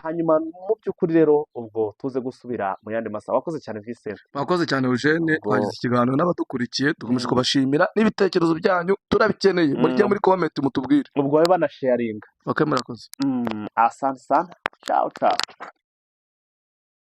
Hanyuma mu by'ukuri rero ubwo tuze gusubira mu yandi masaha. Wakoze cyane Vincent. Wakoze cyane Eugene, twagize ikiganiro n'abadukurikiye, dukomeje kubashimira n'ibitekerezo byanyu turabikeneye, mujye muri comment mutubwire, ubwo babe banasharinga. Okay, murakoze. Asante sana. Ciao ciao.